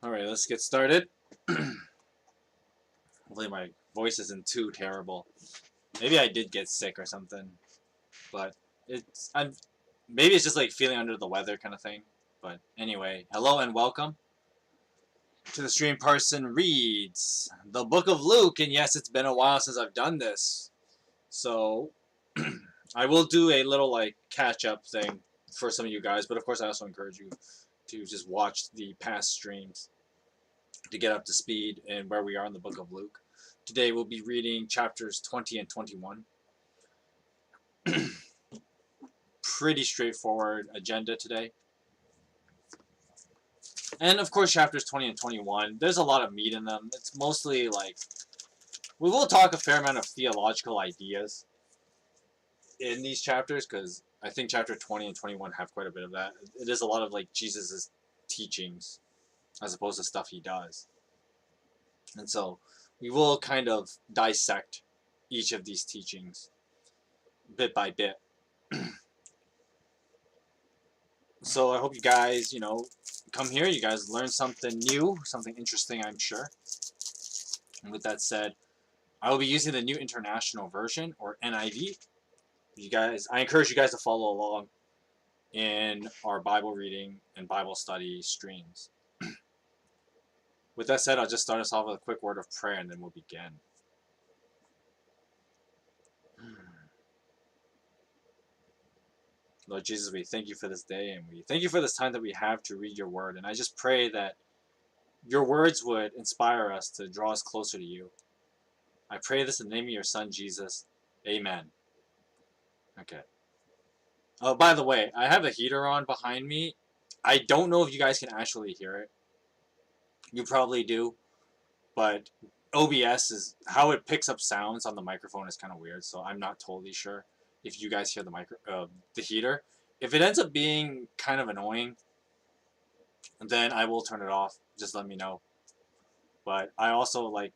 Alright, let's get started. Hopefully my voice isn't too terrible. Maybe I did get sick or something, but I'm maybe it's just like feeling under the weather kind of thing. But anyway, hello and welcome to the stream. Parson reads the book of Luke, and yes, it's been a while since I've done this, so I will do a little like catch up thing for some of you guys. But of course, I also encourage you to just watch the past streams to get up to speed and where we are in the book of Luke. Today we'll be reading chapters 20 and 21. Pretty straightforward agenda today. And of course, chapters 20 and 21, there's a lot of meat in them. It's mostly like, we will talk a fair amount of theological ideas in these chapters, because I think chapter 20 and 21 have quite a bit of that. It is a lot of like Jesus' teachings as opposed to stuff he does. And so we will kind of dissect each of these teachings bit by bit. So I hope you guys, come here. You guys learn something new, something interesting, I'm sure. And with that said, I will be using the New International Version, or NIV. I encourage you guys to follow along in our Bible reading and Bible study streams. With that said, I'll just start us off with a quick word of prayer, and then we'll begin. Lord Jesus, we thank you for this day, and we thank you for this time that we have to read your word. And I just pray that your words would inspire us to draw us closer to you. I pray this in the name of your son, Jesus. Amen. Okay. Oh, by the way, I have a heater on behind me. I don't know if you guys can actually hear it. You probably do, but OBS is how it picks up sounds on the microphone is kind of weird, so I'm not totally sure if you guys hear the heater. If it ends up being kind of annoying, then I will turn it off. Just let me know. But I also like,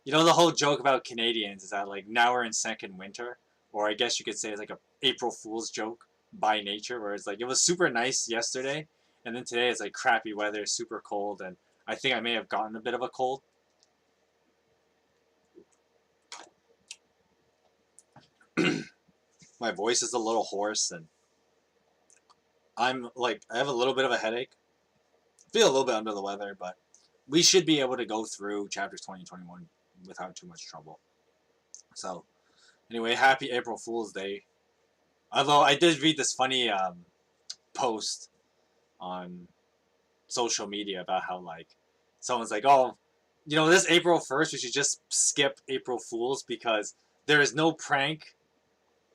the whole joke about Canadians is that like now we're in second winter, or I guess you could say it's like a April Fool's joke by nature, where it's like it was super nice yesterday, and then today it's like crappy weather, super cold, and I think I may have gotten a bit of a cold. My voice is a little hoarse, and I have a little bit of a headache. Feel a little bit under the weather, but we should be able to go through chapters 20 and 21 without too much trouble. So, anyway, happy April Fool's Day. Although I did read this funny post on social media about how like someone's like, oh, this April 1st we should just skip April Fool's because there is no prank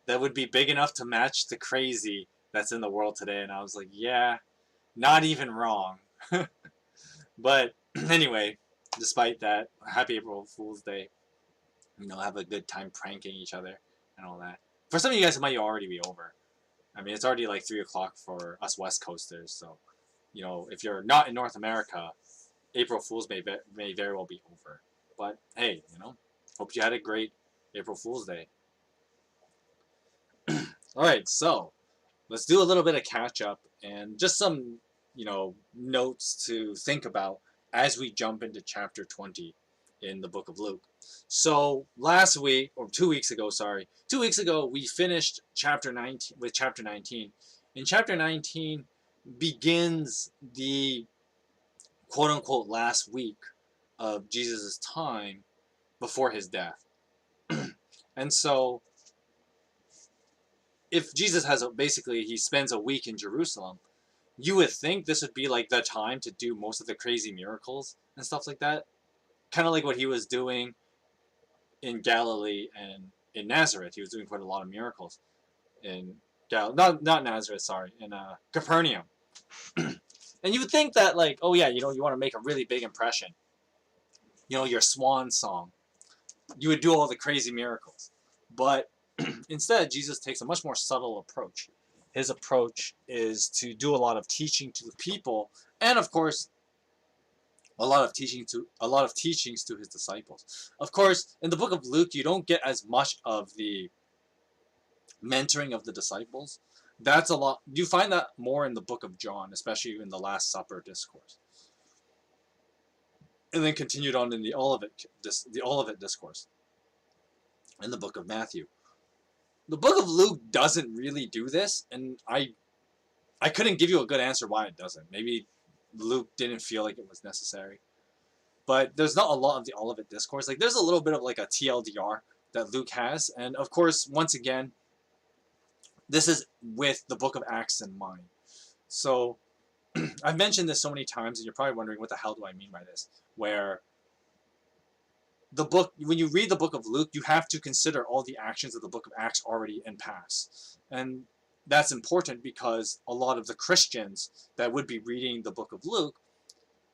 that would be big enough to match the crazy that's in the world today. And I was like, yeah, not even wrong. But anyway, despite that, happy April Fool's Day. Have a good time pranking each other and all that. For some of you guys, it might already be over. I mean, it's already like 3 o'clock for us West Coasters. So, if you're not in North America, April Fool's may very well be over. But hey, hope you had a great April Fool's Day. All right, so let's do a little bit of catch up and just some, notes to think about as we jump into chapter 20. in the book of Luke. So last week, or 2 weeks ago, sorry, 2 weeks ago, we finished chapter 19 with chapter 19. And chapter 19 begins the quote unquote last week of Jesus' time before his death. And so if Jesus has basically he spends a week in Jerusalem, you would think this would be like the time to do most of the crazy miracles and stuff like that. Kind of like what he was doing in Galilee and in Nazareth. He was doing quite a lot of miracles in not Nazareth, sorry, in Capernaum. And you would think that, like, oh yeah, you want to make a really big impression. Your swan song. You would do all the crazy miracles. But instead, Jesus takes a much more subtle approach. His approach is to do a lot of teaching to the people, and of course, a lot of teachings to his disciples. Of course, in the book of Luke, you don't get as much of the mentoring of the disciples. That's a lot. You find that more in the book of John, especially in the Last Supper discourse, and then continued on in the Olivet discourse in the book of Matthew. The book of Luke doesn't really do this, and I couldn't give you a good answer why it doesn't. Maybe Luke didn't feel like it was necessary. But there's not a lot of the Olivet discourse. Like, there's a little bit of like a TLDR that Luke has, and of course, once again, this is with the book of Acts in mind. So I've mentioned this so many times, and you're probably wondering, what the hell do I mean by this? Where when you read the book of Luke, you have to consider all the actions of the book of Acts already in past. And that's important because a lot of the Christians that would be reading the book of Luke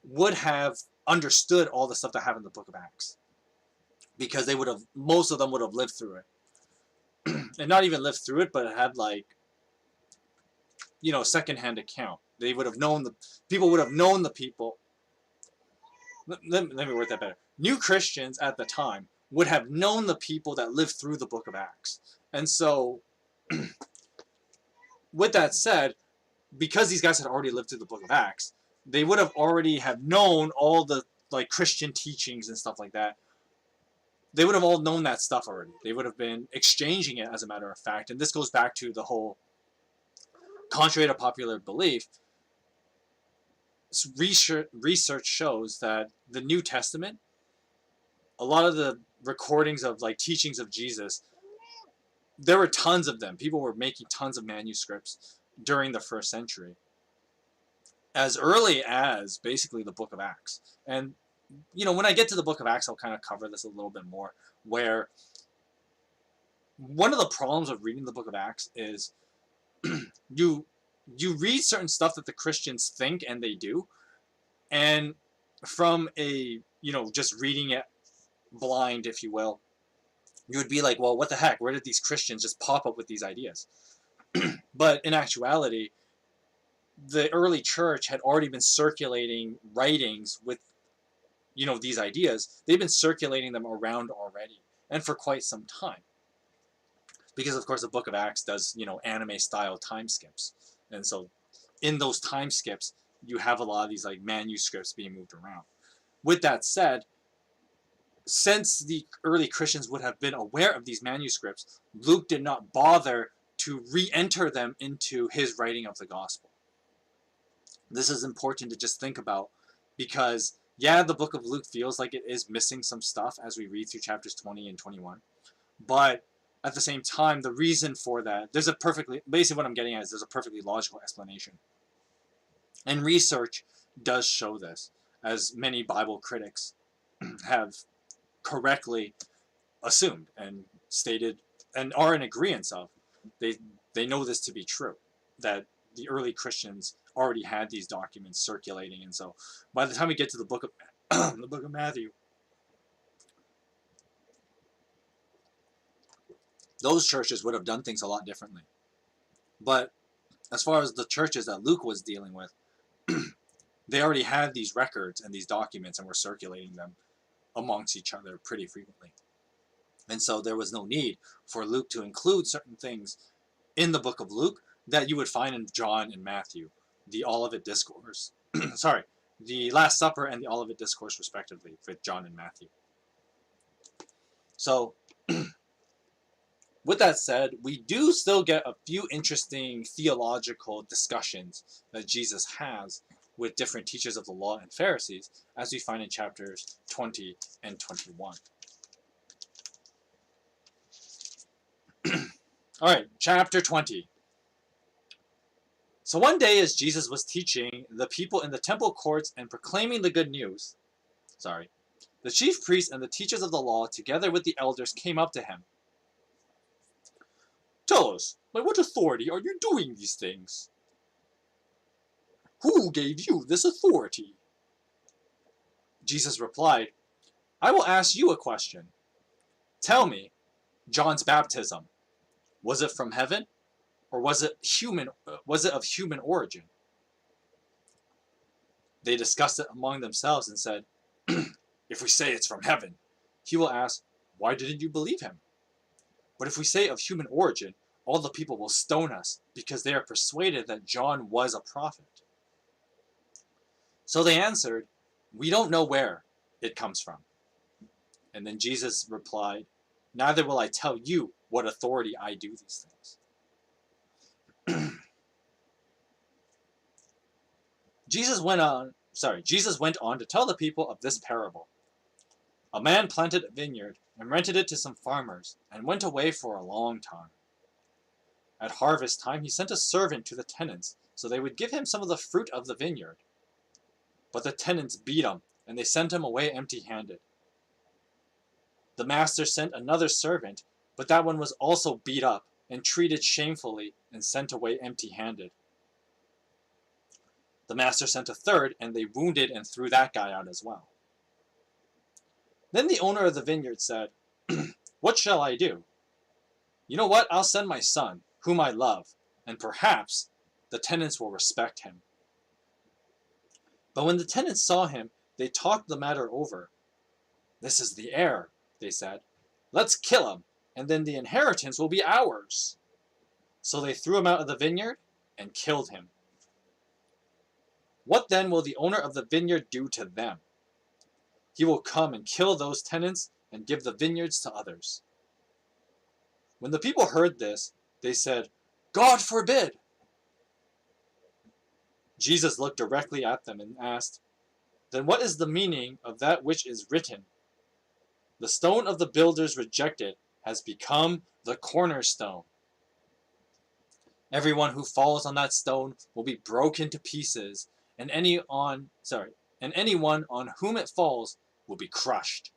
would have understood all the stuff that happened in the book of Acts. Because most of them would have lived through it. And not even lived through it, but had secondhand account. They would have known people would have known the people. Let me word that better. New Christians at the time would have known the people that lived through the book of Acts. And so, with that said, because these guys had already lived through the book of Acts, they would have already have known all the Christian teachings and stuff like that. They would have all known that stuff already. They would have been exchanging it, as a matter of fact. And this goes back to the whole, contrary to popular belief, research shows that the New Testament, a lot of the recordings of teachings of Jesus, there were tons of them. People were making tons of manuscripts during the first century, as early as basically the book of Acts. And when I get to the book of Acts, I'll kind of cover this a little bit more, where one of the problems of reading the book of Acts is you read certain stuff that the Christians think and they do, and from just reading it blind, if you will, you would be like, well, what the heck? Where did these Christians just pop up with these ideas? But in actuality, the early church had already been circulating writings with these ideas. They've been circulating them around already, and for quite some time. Because of course the book of Acts does, anime style time skips. And so in those time skips, you have a lot of these manuscripts being moved around. With that said, since the early Christians would have been aware of these manuscripts, Luke did not bother to re-enter them into his writing of the gospel. This is important to just think about, because yeah, the book of Luke feels like it is missing some stuff as we read through chapters 20 and 21. But at the same time, the reason for that, basically what I'm getting at is there's a perfectly logical explanation. And research does show this, as many Bible critics have correctly assumed and stated and are in agreement of. They know this to be true, that the early Christians already had these documents circulating. And so by the time we get to the book of Matthew, those churches would have done things a lot differently. But as far as the churches that Luke was dealing with, they already had these records and these documents and were circulating them amongst each other pretty frequently. And so there was no need for Luke to include certain things in the book of Luke that you would find in John and Matthew, the Olivet Discourse. The Last Supper and the Olivet Discourse, respectively, with John and Matthew. So, with that said, we do still get a few interesting theological discussions that Jesus has with different teachers of the law and Pharisees, as we find in chapters 20 and 21. All right, chapter 20. So one day as Jesus was teaching the people in the temple courts and proclaiming the good news, the chief priests and the teachers of the law, together with the elders, came up to him. Tell us, by what authority are you doing these things? Who gave you this authority? Jesus replied, I will ask you a question. Tell me, John's baptism, was it from heaven, or was it of human origin? They discussed it among themselves and said, if we say it's from heaven, he will ask, why didn't you believe him? But if we say of human origin, all the people will stone us, because they are persuaded that John was a prophet. So they answered, we don't know where it comes from. And then Jesus replied, neither will I tell you what authority I do these things. Jesus went on to tell the people of this parable. A man planted a vineyard and rented it to some farmers and went away for a long time. At harvest time, he sent a servant to the tenants so they would give him some of the fruit of the vineyard. But the tenants beat him, and they sent him away empty-handed. The master sent another servant, but that one was also beat up and treated shamefully and sent away empty-handed. The master sent a third, and they wounded and threw that guy out as well. Then the owner of the vineyard said, what shall I do? You know what? I'll send my son, whom I love, and perhaps the tenants will respect him. But when the tenants saw him, they talked the matter over. This is the heir, they said. Let's kill him, and then the inheritance will be ours. So they threw him out of the vineyard and killed him. What then will the owner of the vineyard do to them? He will come and kill those tenants and give the vineyards to others. When the people heard this, they said, God forbid! Jesus looked directly at them and asked, then what is the meaning of that which is written? The stone of the builders rejected has become the cornerstone. Everyone who falls on that stone will be broken to pieces, and anyone on whom it falls will be crushed.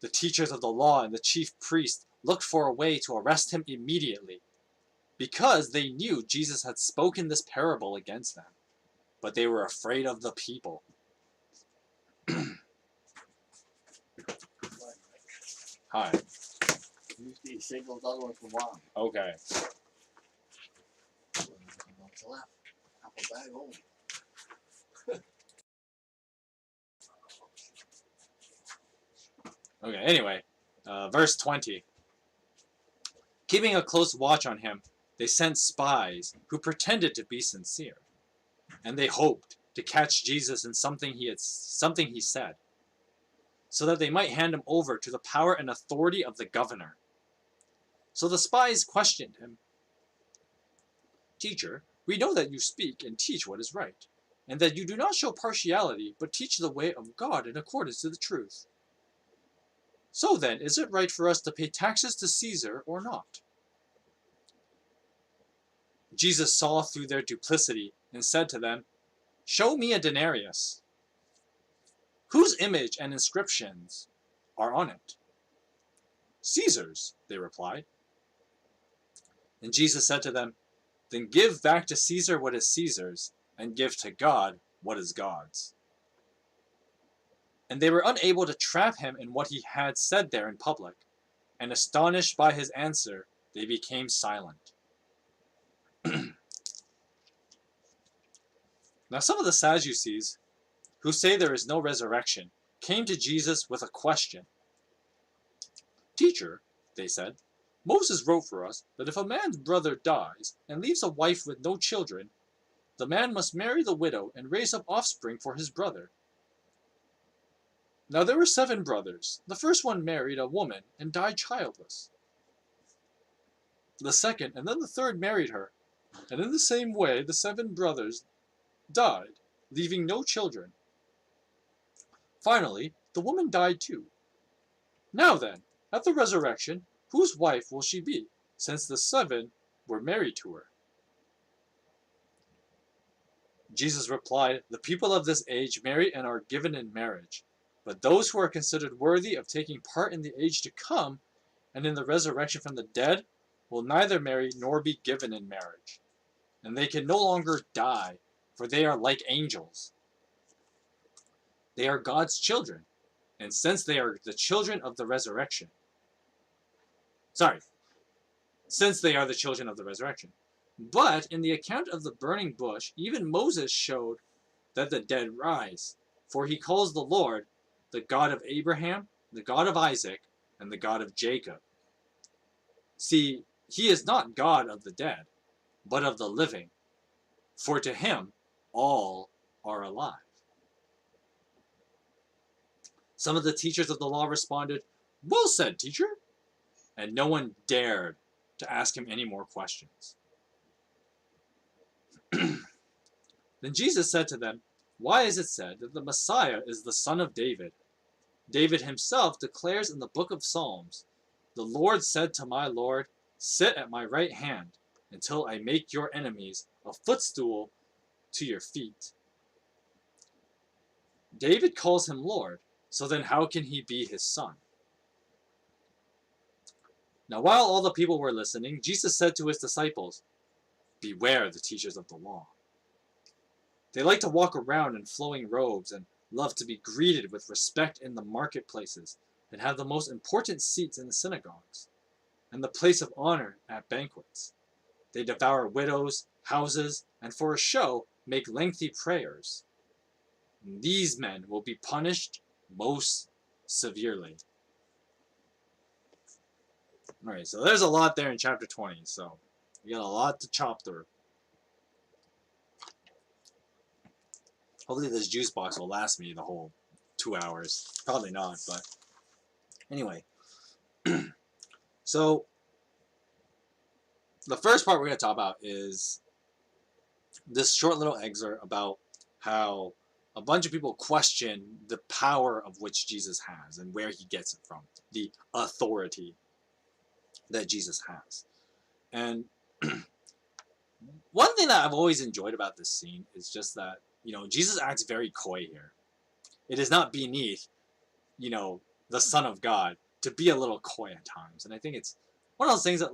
The teachers of the law and the chief priest looked for a way to arrest him immediately, because they knew Jesus had spoken this parable against them, but they were afraid of the people. Hi. Use these signals, other one from mom. Okay. To left. Apple bag only. Okay, anyway, verse 20. Keeping a close watch on him, they sent spies who pretended to be sincere, and they hoped to catch Jesus in something he said, so that they might hand him over to the power and authority of the governor. So the spies questioned him. Teacher, we know that you speak and teach what is right, and that you do not show partiality, but teach the way of God in accordance to the truth. So then, is it right for us to pay taxes to Caesar or not? Jesus saw through their duplicity and said to them, show me a denarius. Whose image and inscriptions are on it? Caesar's, they replied. And Jesus said to them, then give back to Caesar what is Caesar's, and give to God what is God's. And they were unable to trap him in what he had said there in public, and astonished by his answer, they became silent. Now some of the Sadducees, who say there is no resurrection, came to Jesus with a question. Teacher, they said, Moses wrote for us that if a man's brother dies and leaves a wife with no children, the man must marry the widow and raise up offspring for his brother. Now there were 7 brothers. The first one married a woman and died childless. The second and then the third married her, and in the same way the 7 brothers died, leaving no children. Finally, the woman died too. Now then, at the resurrection, whose wife will she be, since the 7 were married to her? Jesus replied, the people of this age marry and are given in marriage, but those who are considered worthy of taking part in the age to come and in the resurrection from the dead will neither marry nor be given in marriage. And they can no longer die, for they are like angels. They are God's children, and since they are the children of the resurrection, since they are the children of the resurrection. But in the account of the burning bush, even Moses showed that the dead rise, for he calls the Lord the God of Abraham, the God of Isaac, and the God of Jacob. See, he is not God of the dead, but of the living, for to him all are alive. Some of the teachers of the law responded, well said, teacher, and no one dared to ask him any more questions. Then Jesus said to them, why is it said that the Messiah is the son of David? David himself declares in the book of Psalms, the Lord said to my Lord, sit at my right hand until I make your enemies a footstool to your feet. David calls him Lord, so then how can he be his son? Now while all the people were listening, Jesus said to his disciples, beware the teachers of the law. They like to walk around in flowing robes and love to be greeted with respect in the marketplaces and have the most important seats in the synagogues and the place of honor at banquets. They devour widows' houses and for a show make lengthy prayers. These men will be punished most severely. Alright, so there's a lot there in chapter 20, so we got a lot to chop through. Hopefully this juice box will last me the whole 2 hours. Probably not, but anyway. So the first part we're going to talk about is this short little excerpt about how a bunch of people question the power of which Jesus has and where he gets it from, the authority that Jesus has. And one thing that I've always enjoyed about this scene is just that, Jesus acts very coy here. It is not beneath, the Son of God to be a little coy at times. And I think it's one of those things that,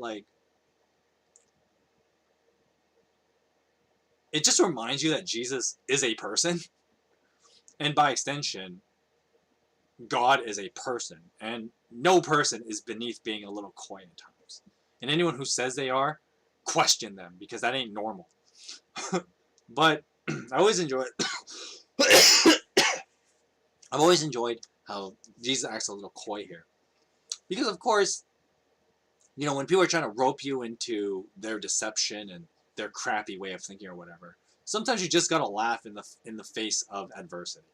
it just reminds you that Jesus is a person. And by extension, God is a person. And no person is beneath being a little coy at times. And anyone who says they are, question them, because that ain't normal. But I always enjoy it. I've always enjoyed how Jesus acts a little coy here. Because, of course, when people are trying to rope you into their deception and their crappy way of thinking or whatever, sometimes you just gotta laugh in the face of adversity.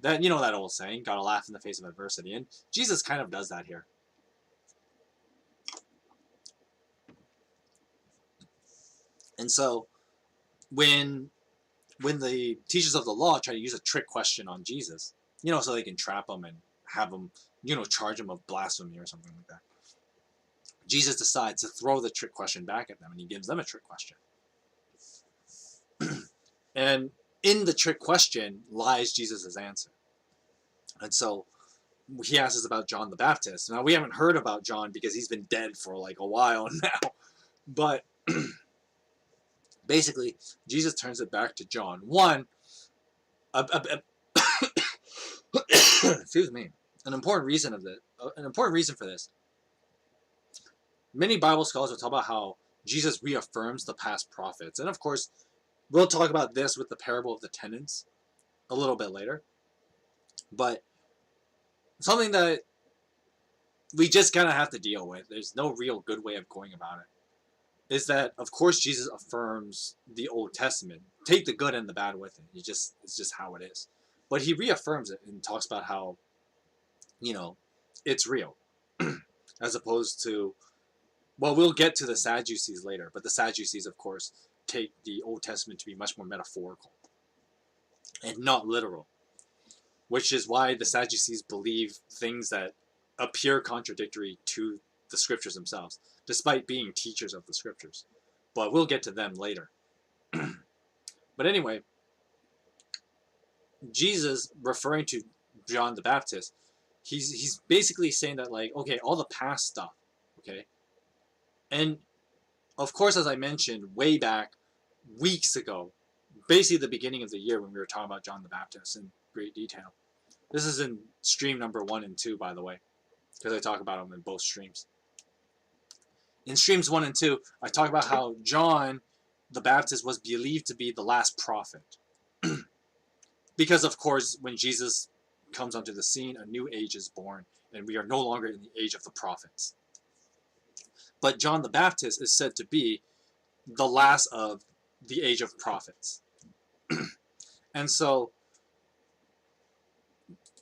That that old saying, gotta laugh in the face of adversity, and Jesus kind of does that here. And so, when the teachers of the law try to use a trick question on Jesus, so they can trap him and have him, charge him of blasphemy or something like that, Jesus decides to throw the trick question back at them, and he gives them a trick question. And in the trick question lies Jesus' answer. And so he asks us about John the Baptist. Now, we haven't heard about John because he's been dead for a while now. But basically, Jesus turns it back to John. One, excuse me, an important reason for this. Many Bible scholars will talk about how Jesus reaffirms the past prophets. And of course, we'll talk about this with the parable of the tenants a little bit later. But something that we just kind of have to deal with, there's no real good way of going about it, is that, of course, Jesus affirms the Old Testament. Take the good and the bad with it. It's just how it is. But he reaffirms it and talks about how, it's real. As opposed to, well, we'll get to the Sadducees later, but the Sadducees, of course, take the Old Testament to be much more metaphorical and not literal, which is why the Sadducees believe things that appear contradictory to the scriptures themselves, despite being teachers of the scriptures. But we'll get to them later. But anyway, Jesus, referring to John the Baptist, he's basically saying that, like, okay, all the past stuff, okay, and of course, as I mentioned way back weeks ago, basically the beginning of the year when we were talking about John the Baptist in great detail. This is in stream number 1 and 2, by the way, because I talk about them in both streams. In streams 1 and 2, I talk about how John the Baptist was believed to be the last prophet. Because, of course, when Jesus comes onto the scene, a new age is born, and we are no longer in the age of the prophets. But John the Baptist is said to be the last of the age of prophets. And so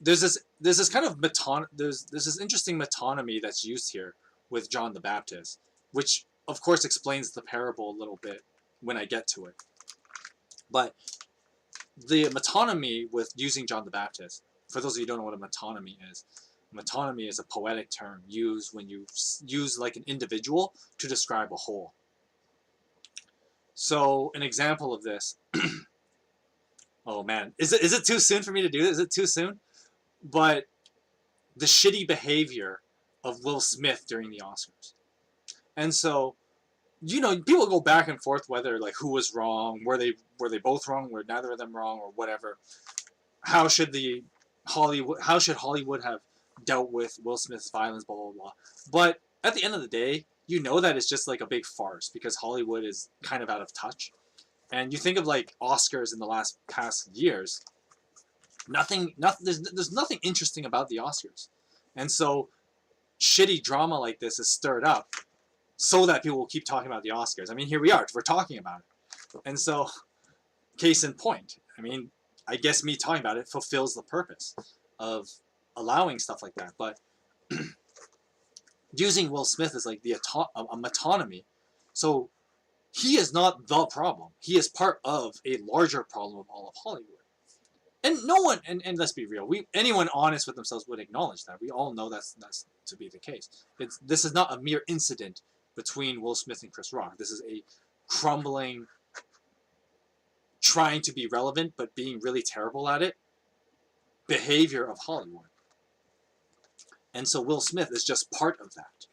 there's this kind of there's this interesting metonymy that's used here with John the Baptist, which of course explains the parable a little bit when I get to it. But the metonymy with using John the Baptist, for those of you who don't know what a metonymy is a poetic term used when you use like an individual to describe a whole. So an example of this, oh man, is it too soon for me to do this? Is it too soon? But the shitty behavior of Will Smith during the Oscars. And so, people go back and forth whether, like, who was wrong, were they both wrong, were neither of them wrong, or whatever. How should Hollywood have dealt with Will Smith's violence, blah, blah, blah. But at the end of the day, that it's just like a big farce because Hollywood is kind of out of touch. And you think of like Oscars in the past years, there's nothing interesting about the Oscars. And so shitty drama like this is stirred up so that people will keep talking about the Oscars. I mean, here we are, we're talking about it. And so, case in point, I mean, I guess me talking about it fulfills the purpose of allowing stuff like that. But using Will Smith as like a metonymy, so he is not the problem. He is part of a larger problem of all of Hollywood. And no one, and let's be real, anyone honest with themselves would acknowledge that. We all know that's to be the case. This is not a mere incident between Will Smith and Chris Rock. This is a crumbling, trying to be relevant but being really terrible at it, behavior of Hollywood. And so Will Smith is just part of that.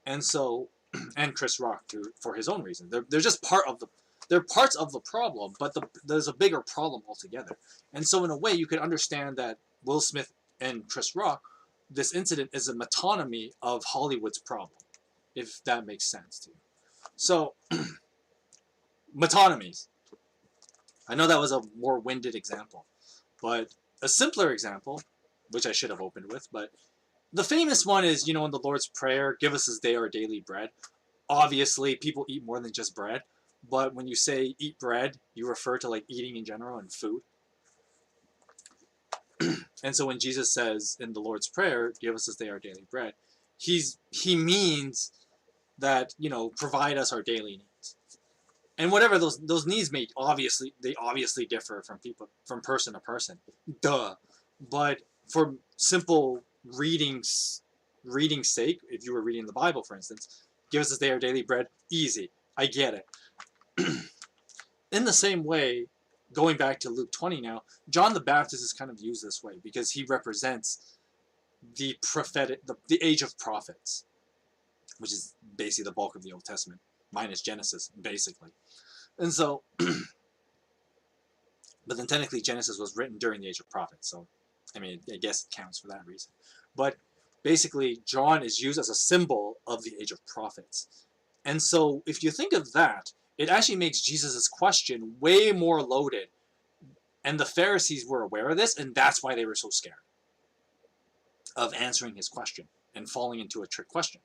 And so, and Chris Rock for his own reason. They're just they're parts of the problem, but there's a bigger problem altogether. And so in a way, you could understand that Will Smith and Chris Rock, this incident is a metonymy of Hollywood's problem, if that makes sense to you. So, metonymies. I know that was a more winded example, but a simpler example, which I should have opened with, but the famous one is, in the Lord's Prayer, give us this day our daily bread. Obviously, people eat more than just bread. But when you say eat bread, you refer to like eating in general and food. And so when Jesus says in the Lord's Prayer, give us this day our daily bread, he means that, provide us our daily needs. And whatever those needs may obviously differ from person to person. Duh. But for simple reading's sake, if you were reading the Bible, for instance, give us this day our daily bread, easy. I get it. In the same way, going back to Luke 20 now, John the Baptist is kind of used this way because he represents the age of prophets, which is basically the bulk of the Old Testament, minus Genesis, basically. And so, but then technically Genesis was written during the age of prophets, so, I mean, I guess it counts for that reason. But basically, John is used as a symbol of the age of prophets. And so, if you think of that, it actually makes Jesus' question way more loaded. And the Pharisees were aware of this, and that's why they were so scared of answering his question and falling into a trick question.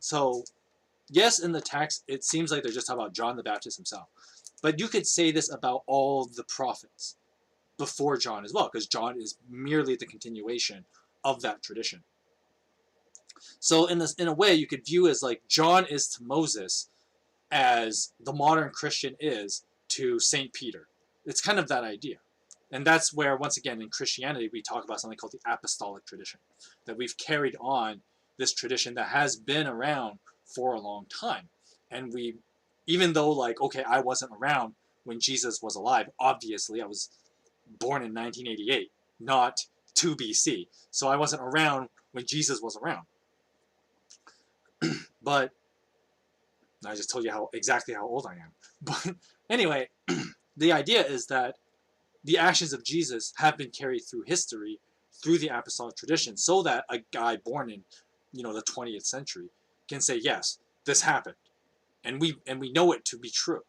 So, yes, in the text, it seems like they're just talking about John the Baptist himself. But you could say this about all the prophets. before John as well, because John is merely the continuation of that tradition. So in a way, you could view as like John is to Moses as the modern Christian is to Saint Peter. It's kind of that idea. And that's where, once again, in Christianity, we talk about something called the apostolic tradition, that we've carried on this tradition that has been around for a long time. And we, even though, like, okay, I wasn't around when Jesus was alive, obviously, I was born in 1988, not 2 BC. So I wasn't around when Jesus was around. But I just told you exactly how old I am. But anyway, the idea is that the actions of Jesus have been carried through history, through the apostolic tradition, so that a guy born in, the 20th century can say, yes, this happened, and we know it to be true.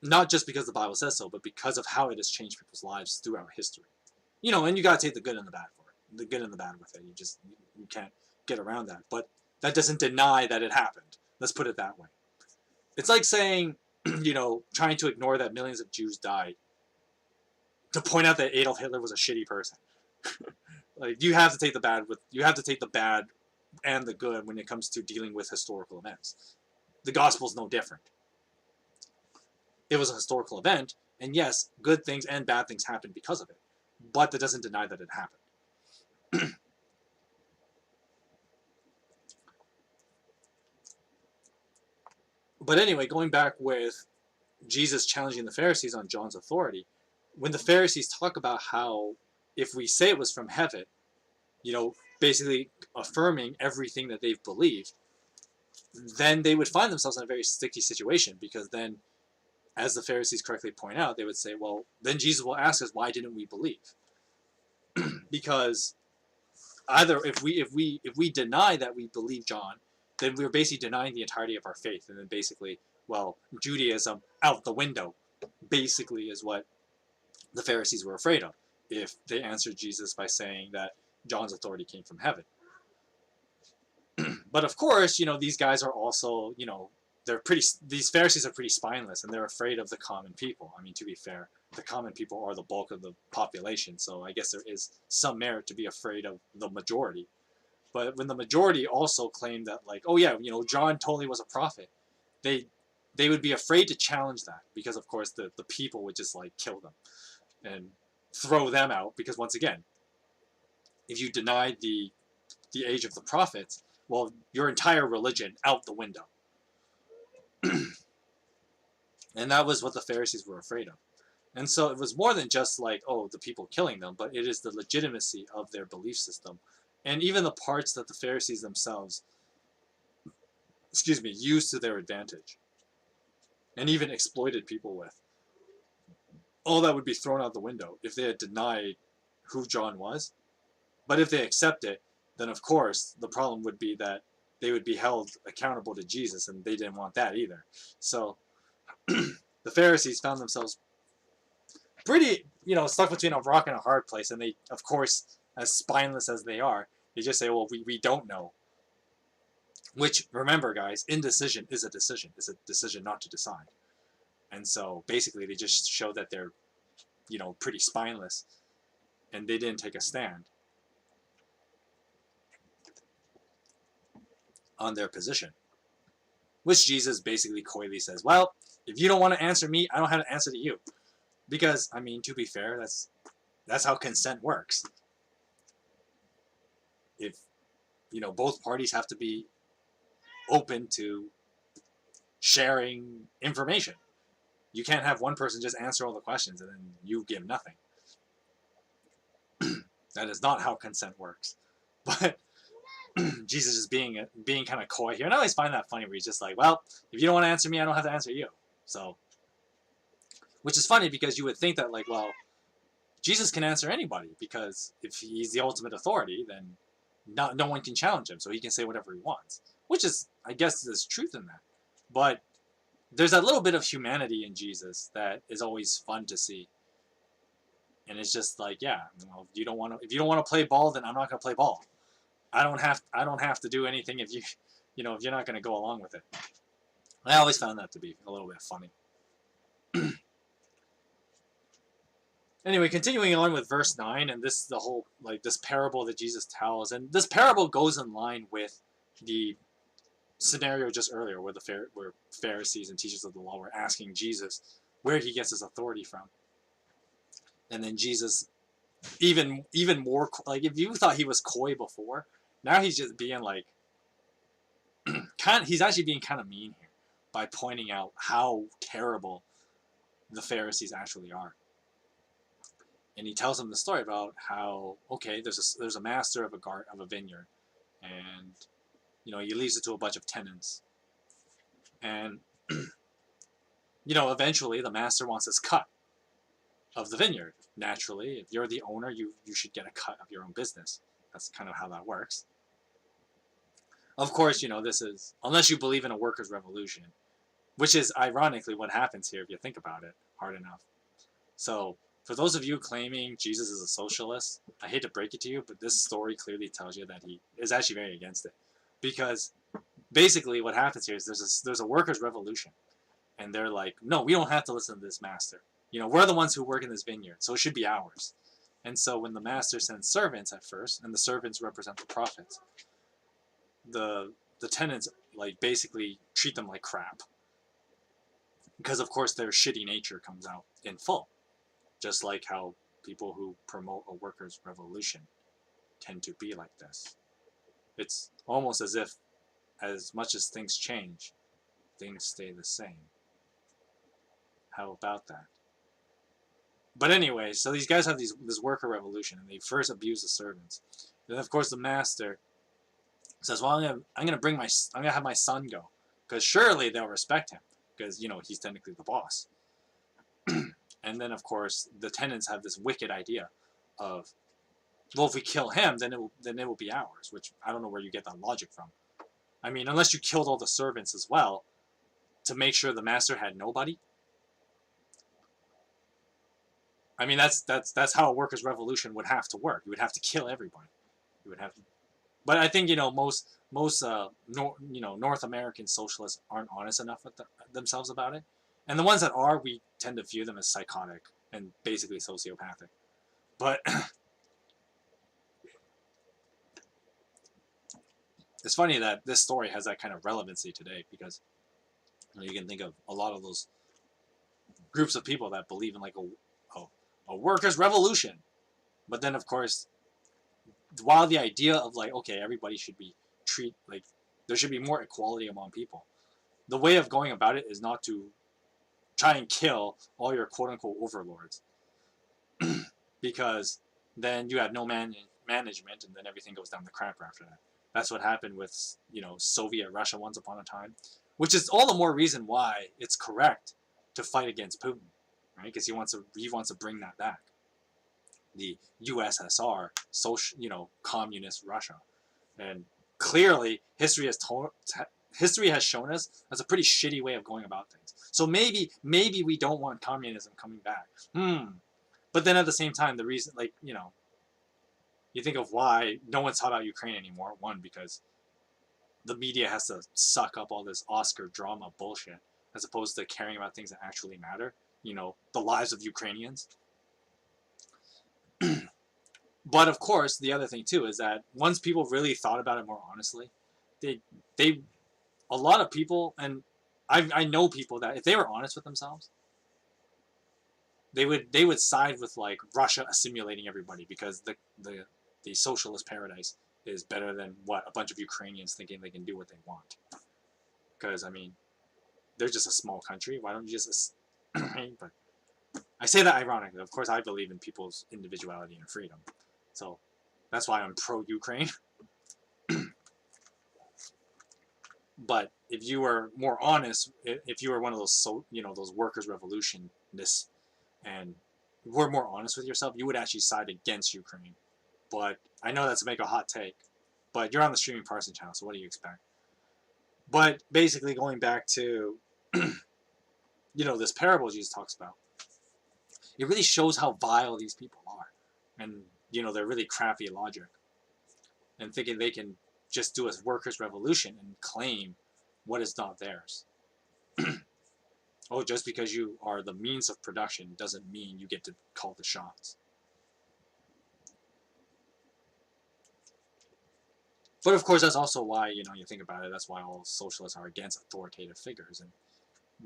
Not just because the Bible says so, but because of how it has changed people's lives throughout history. And you gotta take the good and the bad for it. The good and the bad with it. You can't get around that. But that doesn't deny that it happened. Let's put it that way. It's like saying, trying to ignore that millions of Jews died to point out that Adolf Hitler was a shitty person. Like, you have to take the bad and the good when it comes to dealing with historical events. The gospel's no different. It was a historical event, and yes, good things and bad things happened because of it. But that doesn't deny that it happened. But anyway, going back with Jesus challenging the Pharisees on John's authority, when the Pharisees talk about how if we say it was from heaven, basically affirming everything that they've believed, then they would find themselves in a very sticky situation, because then, as the Pharisees correctly point out, they would say, well, then Jesus will ask us, why didn't we believe? Because either if we deny that we believe John, then we're basically denying the entirety of our faith, and then basically, well, Judaism out the window, basically, is what the Pharisees were afraid of if they answered Jesus by saying that John's authority came from heaven. But of course, these guys are also, these Pharisees are pretty spineless, and they're afraid of the common people. I mean, to be fair, the common people are the bulk of the population, so I guess there is some merit to be afraid of the majority. But when the majority also claim that, like, oh yeah, John totally was a prophet, they would be afraid to challenge that, because of course the people would just like kill them and throw them out, because once again, if you deny the age of the prophets, well, your entire religion out the window. And that was what the Pharisees were afraid of. And so it was more than just like, oh, the people killing them, but it is the legitimacy of their belief system, and even the parts that the Pharisees themselves, used to their advantage, and even exploited people with. All that would be thrown out the window if they had denied who John was. But if they accept it, then of course the problem would be that they would be held accountable to Jesus, and they didn't want that either. So the Pharisees found themselves pretty, stuck between a rock and a hard place, and they, of course, as spineless as they are, they just say, well, we don't know. Which, remember, guys, indecision is a decision. It's a decision not to decide. And so basically they just show that they're, pretty spineless, and they didn't take a stand on their position. Which Jesus basically coyly says, well, if you don't want to answer me, I don't have to answer to you. Because, I mean, to be fair, that's how consent works. If, both parties have to be open to sharing information. You can't have one person just answer all the questions and then you give nothing. That is not how consent works. But Jesus is being kind of coy here. And I always find that funny, where he's just like, well, if you don't want to answer me, I don't have to answer you. So, which is funny, because you would think that, like, well, Jesus can answer anybody, because if he's the ultimate authority, then no one can challenge him, so he can say whatever he wants. Which is, I guess, there's truth in that. But there's that little bit of humanity in Jesus that is always fun to see. And it's just like, yeah, if you don't want to play ball, then I'm not going to play ball. I don't have to do anything if if you're not going to go along with it. I always found that to be a little bit funny. Anyway, continuing on with verse 9, and this is the whole, like, this parable that Jesus tells, and this parable goes in line with the scenario just earlier where where Pharisees and teachers of the law were asking Jesus where he gets his authority from. And then Jesus, even more, like, if you thought he was coy before, now he's just being like, he's actually being kind of mean here by pointing out how terrible the Pharisees actually are. And he tells them the story about how, okay, there's a master of a vineyard, and he leaves it to a bunch of tenants, and eventually the master wants his cut of the vineyard. Naturally, if you're the owner, you should get a cut of your own business. That's kind of how that works. Of course, this is, unless you believe in a workers' revolution, which is ironically what happens here if you think about it hard enough. So, for those of you claiming Jesus is a socialist, I hate to break it to you, but this story clearly tells you that he is actually very against it. Because basically what happens here is there's a workers' revolution. And they're like, no, we don't have to listen to this master. We're the ones who work in this vineyard, so it should be ours. And so when the master sends servants at first, and the servants represent the prophets, the tenants like basically treat them like crap. Because of course their shitty nature comes out in full. Just like how people who promote a workers' revolution tend to be like this. It's almost as much as things change, things stay the same. How about that? But anyway, so these guys have this worker revolution, and they first abuse the servants. Then of course the master says, "Well, I'm gonna have my son go, because surely they'll respect him, because he's technically the boss." And then of course the tenants have this wicked idea of, well, if we kill him, then it will be ours. Which I don't know where you get that logic from. I mean, unless you killed all the servants as well, to make sure the master had nobody. I mean, that's how a workers' revolution would have to work. You would have to kill everybody. You would have to, but I think most North American socialists aren't honest enough with themselves about it, and the ones that are, we tend to view them as psychotic and basically sociopathic. But it's funny that this story has that kind of relevancy today, because you can think of a lot of those groups of people that believe in like a workers' revolution, but then of course, while the idea of like, okay, everybody should be like there should be more equality among people, the way of going about it is not to try and kill all your quote-unquote overlords, because then you have no management, and then everything goes down the crapper after that. That's what happened with Soviet Russia once upon a time, which is all the more reason why it's correct to fight against Putin, right? Because he wants to bring that back, the USSR, communist Russia, and clearly history has shown us that's a pretty shitty way of going about things. So maybe we don't want communism coming back. But then at the same time, the reason, you think of why no one's taught about Ukraine anymore. One, because the media has to suck up all this Oscar drama bullshit, as opposed to caring about things that actually matter. The lives of Ukrainians. But of course, the other thing too is that once people really thought about it more honestly, a lot of people, and I know people that if they were honest with themselves, they would side with like Russia assimilating everybody, because the socialist paradise is better than what a bunch of Ukrainians thinking they can do what they want. Because I mean, they're just a small country. Why don't you just? But I say that ironically. Of course, I believe in people's individuality and freedom, so that's why I'm pro-Ukraine. But if you were more honest, if you were one of those those workers' revolutionists, and were more honest with yourself, you would actually side against Ukraine. But I know that's to make a hot take, but you're on the streaming Parson channel, so what do you expect? But basically, going back to this parable Jesus talks about, it really shows how vile these people are, and they're really crappy logic, and thinking they can just do a workers' revolution and claim what is not theirs. Oh, just because you are the means of production doesn't mean you get to call the shots. But of course, that's also why, you think about it, that's why all socialists are against authoritative figures. And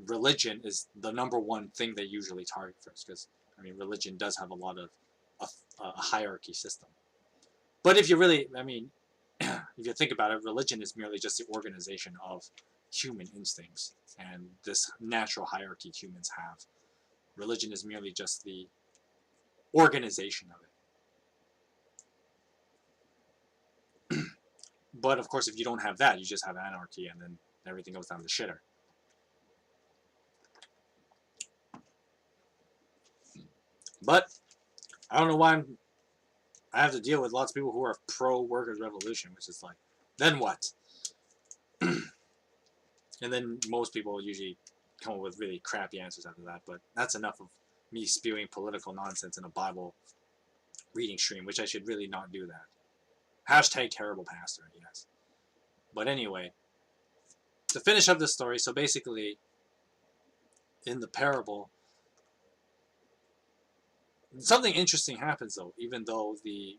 religion is the number one thing they usually target first, because, religion does have a lot of a hierarchy system. But if you really, if you think about it, religion is merely just the organization of human instincts and this natural hierarchy humans have. Religion is merely just the organization of it. But of course, if you don't have that, you just have anarchy, and then everything goes down the shitter. But I don't know why I have to deal with lots of people who are pro-workers' revolution, which is like, then what? And then most people usually come up with really crappy answers after that. But that's enough of me spewing political nonsense in a Bible reading stream, which I should really not do that. Hashtag terrible pastor, I guess. But anyway, to finish up this story, so basically, in the parable, something interesting happens though, even though the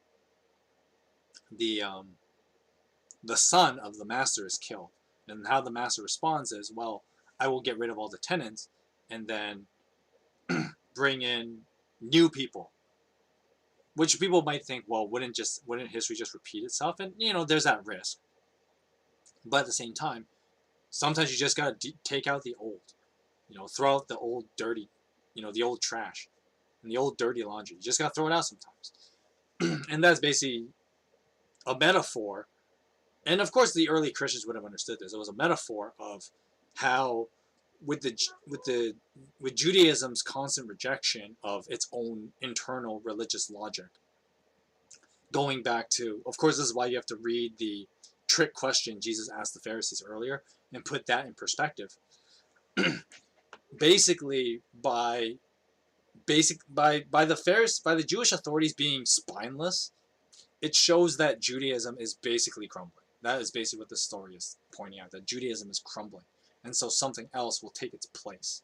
son of the master is killed. And how the master responds is, well, I will get rid of all the tenants and then bring in new people. Which people might think, well, wouldn't history just repeat itself? And there's that risk. But at the same time, sometimes you just gotta take out the old. Throw out the old dirty, the old trash and the old dirty laundry. You just gotta throw it out sometimes. And that's basically a metaphor. And of course, the early Christians would have understood this. It was a metaphor of how, with Judaism's constant rejection of its own internal religious logic, going back to, of course, this is why you have to read the trick question Jesus asked the Pharisees earlier and put that in perspective. Basically, by the Jewish authorities being spineless, it shows that Judaism is basically crumbling. That is basically what the story is pointing out, that Judaism is crumbling. And so something else will take its place.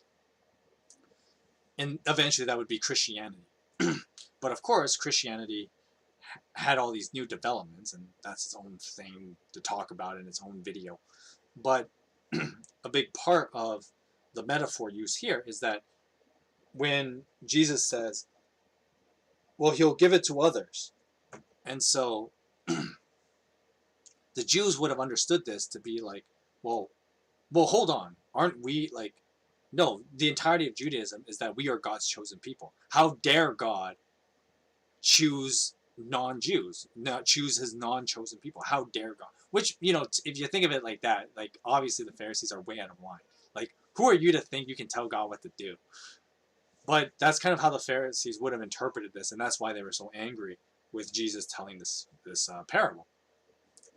And eventually that would be Christianity. But of course, Christianity had all these new developments, and that's its own thing to talk about in its own video. But a big part of the metaphor used here is that when Jesus says, well, he'll give it to others. And so the Jews would have understood this to be like, well, hold on. Aren't we like, no, the entirety of Judaism is that we are God's chosen people. How dare God choose non-Jews, not choose his non-chosen people? How dare God? Which, if you think of it like that, like obviously the Pharisees are way out of line. Like, who are you to think you can tell God what to do? But that's kind of how the Pharisees would have interpreted this, and that's why they were so angry with Jesus telling this parable.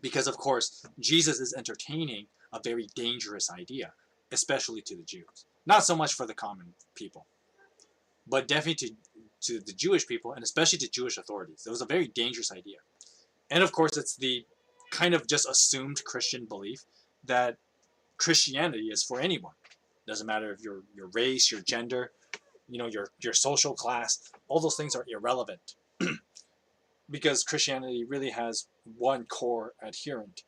Because, of course, Jesus is entertaining a very dangerous idea, especially to the Jews. Not so much for the common people, but definitely to the Jewish people, and especially to Jewish authorities. It was a very dangerous idea. And, of course, it's the kind of just assumed Christian belief that Christianity is for anyone. Doesn't matter if your race, your gender, your social class, all those things are irrelevant. Because Christianity really has one core adherent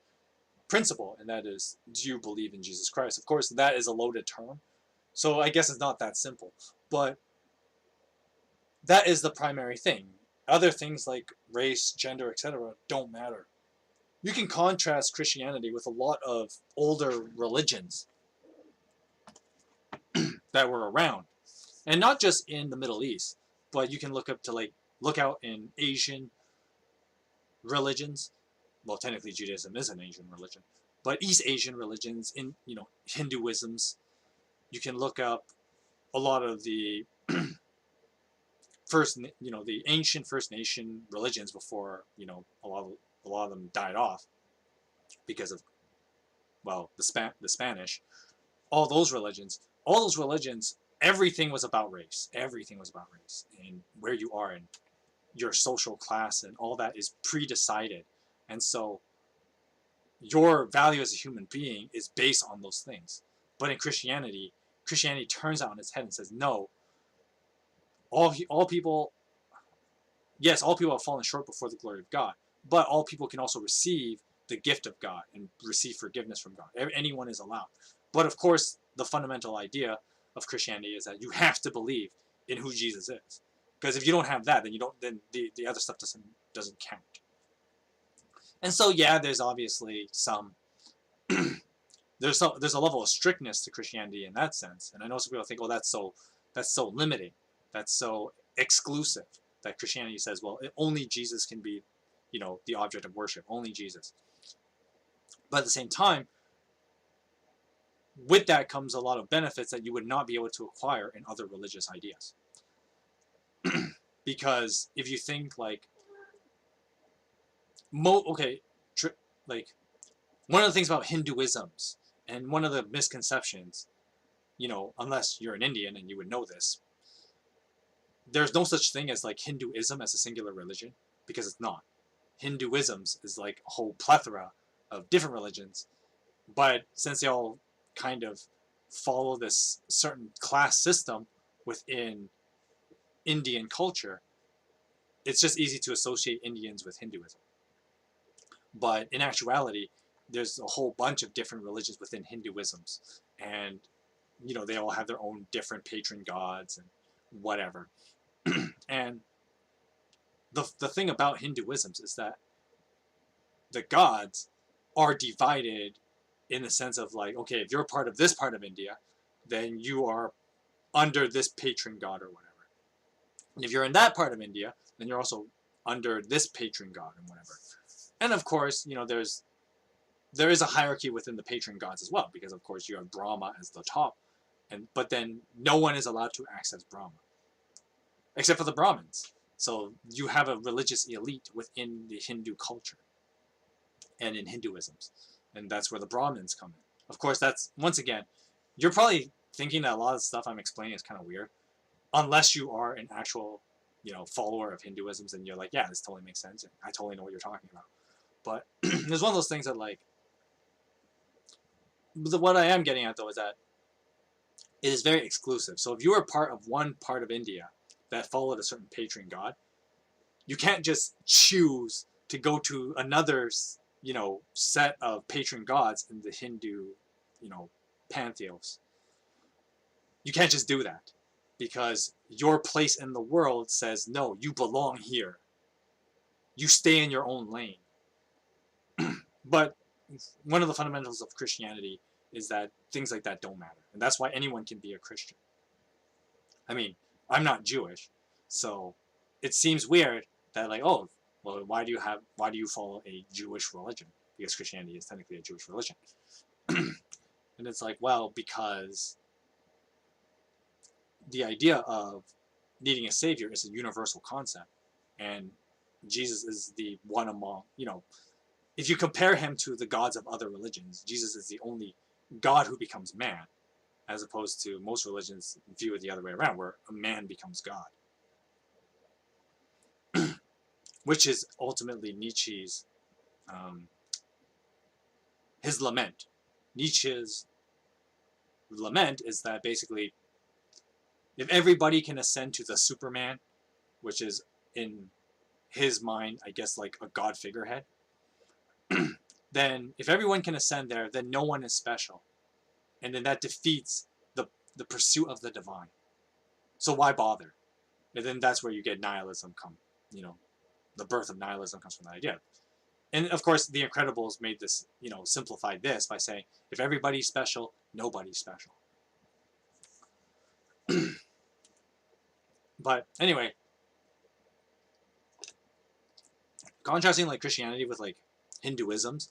principle, and that is, do you believe in Jesus Christ? Of course, that is a loaded term, so I guess it's not that simple. But that is the primary thing. Other things like race, gender, etc. don't matter. You can contrast Christianity with a lot of older religions that were around. And not just in the Middle East, but you can look out in Asian religions. Well, technically Judaism is an Asian religion, but East Asian religions, in Hinduisms. You can look up a lot of the the ancient First Nation religions before a lot of them died off because of, well, the Spanish. All those religions, everything was about race. Everything was about race and where you are and your social class, and all that is pre-decided. And so your value as a human being is based on those things. But in Christianity, Christianity turns that on its head and says, no, all people, yes, all people have fallen short before the glory of God, but all people can also receive the gift of God and receive forgiveness from God. Anyone is allowed. But of course, the fundamental idea of Christianity is that you have to believe in who Jesus is. Because if you don't have that, then the other stuff doesn't count. And so yeah, there's obviously some there's a level of strictness to Christianity in that sense. And I know some people think, oh, that's so limiting, that's so exclusive, that Christianity says, well, only Jesus can be, the object of worship, only Jesus. But at the same time, with that comes a lot of benefits that you would not be able to acquire in other religious ideas. Because if you think like, like one of the things about Hinduisms and one of the misconceptions, unless you're an Indian and you would know this, there's no such thing as like Hinduism as a singular religion, because it's not. Hinduisms is like a whole plethora of different religions, but since they all kind of follow this certain class system within Indian culture, it's just easy to associate Indians with Hinduism. But in actuality, there's a whole bunch of different religions within Hinduisms, and they all have their own different patron gods and whatever. And the thing about Hinduisms is that the gods are divided in the sense of like, okay, if you're part of this part of India, then you are under this patron god or whatever. And if you're in that part of India, then you're also under this patron god and whatever. And of course, there is a hierarchy within the patron gods as well, because of course you have Brahma as the top, but then no one is allowed to access Brahma, except for the Brahmins. So you have a religious elite within the Hindu culture and in Hinduisms, and that's where the Brahmins come in. Of course, that's, once again, you're probably thinking that a lot of the stuff I'm explaining is kind of weird, unless you are an actual, follower of Hinduisms, and you're like, yeah, this totally makes sense, and I totally know what you're talking about. But there's one of those things that, like, what I am getting at, though, is that it is very exclusive. So if you are part of one part of India that followed a certain patron god, you can't just choose to go to another, set of patron gods in the Hindu, pantheons. You can't just do that, because your place in the world says, no, you belong here. You stay in your own lane. But one of the fundamentals of Christianity is that things like that don't matter. And that's why anyone can be a Christian. I mean, I'm not Jewish, so it seems weird that, like, oh, well, why do you follow a Jewish religion? Because Christianity is technically a Jewish religion. And it's like, well, because the idea of needing a savior is a universal concept, and Jesus is the one among, if you compare him to the gods of other religions, Jesus is the only God who becomes man, as opposed to most religions view it the other way around, where a man becomes God. Which is ultimately Nietzsche's, his lament. Nietzsche's lament is that basically, if everybody can ascend to the Superman, which is in his mind, I guess, like a god figurehead, then if everyone can ascend there, then no one is special. And then that defeats the pursuit of the divine. So why bother? And then that's where you get nihilism come, the birth of nihilism comes from that idea. And of course, The Incredibles made this, simplified this by saying, if everybody's special, nobody's special. But anyway, contrasting like Christianity with like Hinduisms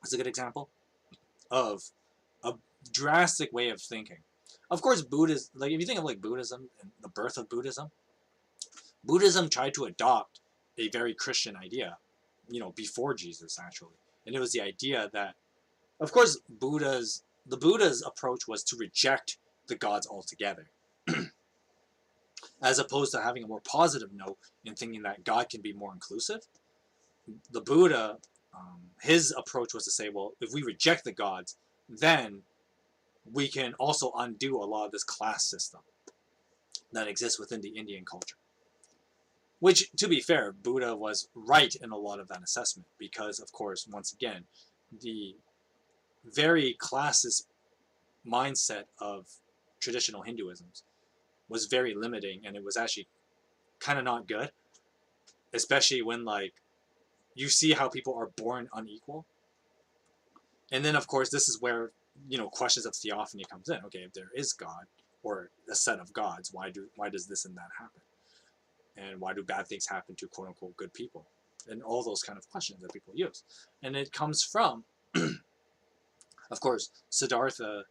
is a good example of a drastic way of thinking. Of course, Buddhism, like if you think of like Buddhism and the birth of Buddhism, Buddhism tried to adopt a very Christian idea, before Jesus actually. And it was the idea that, of course, the Buddha's approach was to reject the gods altogether. As opposed to having a more positive note in thinking that God can be more inclusive. The Buddha, his approach was to say, well, if we reject the gods, then we can also undo a lot of this class system that exists within the Indian culture. Which, to be fair, Buddha was right in a lot of that assessment because, of course, once again, the very classist mindset of traditional Hinduisms was very limiting, and it was actually kind of not good, especially when, like, you see how people are born unequal. And then, of course, this is where, questions of theophany comes in. Okay, if there is God or a set of gods, why does this and that happen? And why do bad things happen to quote unquote good people? And all those kind of questions that people use. And it comes from, of course, Siddhartha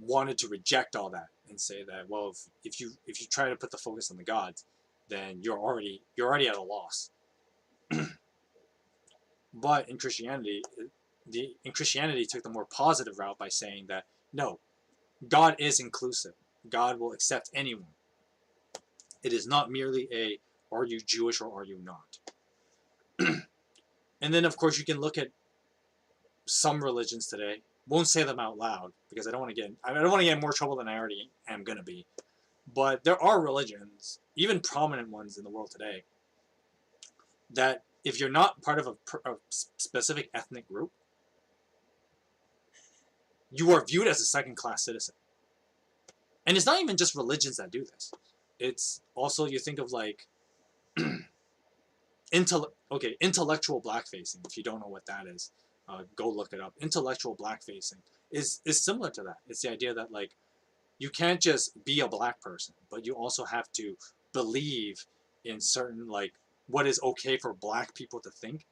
wanted to reject all that and say that, well, if you try to put the focus on the gods, then you're already at a loss. But in Christianity, took the more positive route by saying that no, God is inclusive. God will accept anyone. It is not merely a are you Jewish or are you not. And then, of course, you can look at some religions today. Won't say them out loud because I don't want to get in more trouble than I already am gonna be. But there are religions, even prominent ones in the world today, that if you're not part of a specific ethnic group, you are viewed as a second-class citizen. And it's not even just religions that do this. It's also, you think of like intellectual blackfacing. If you don't know what that is, go look it up. Intellectual blackfacing is similar to that. It's the idea that, like, you can't just be a black person, but you also have to believe in certain, like, what is okay for black people to think.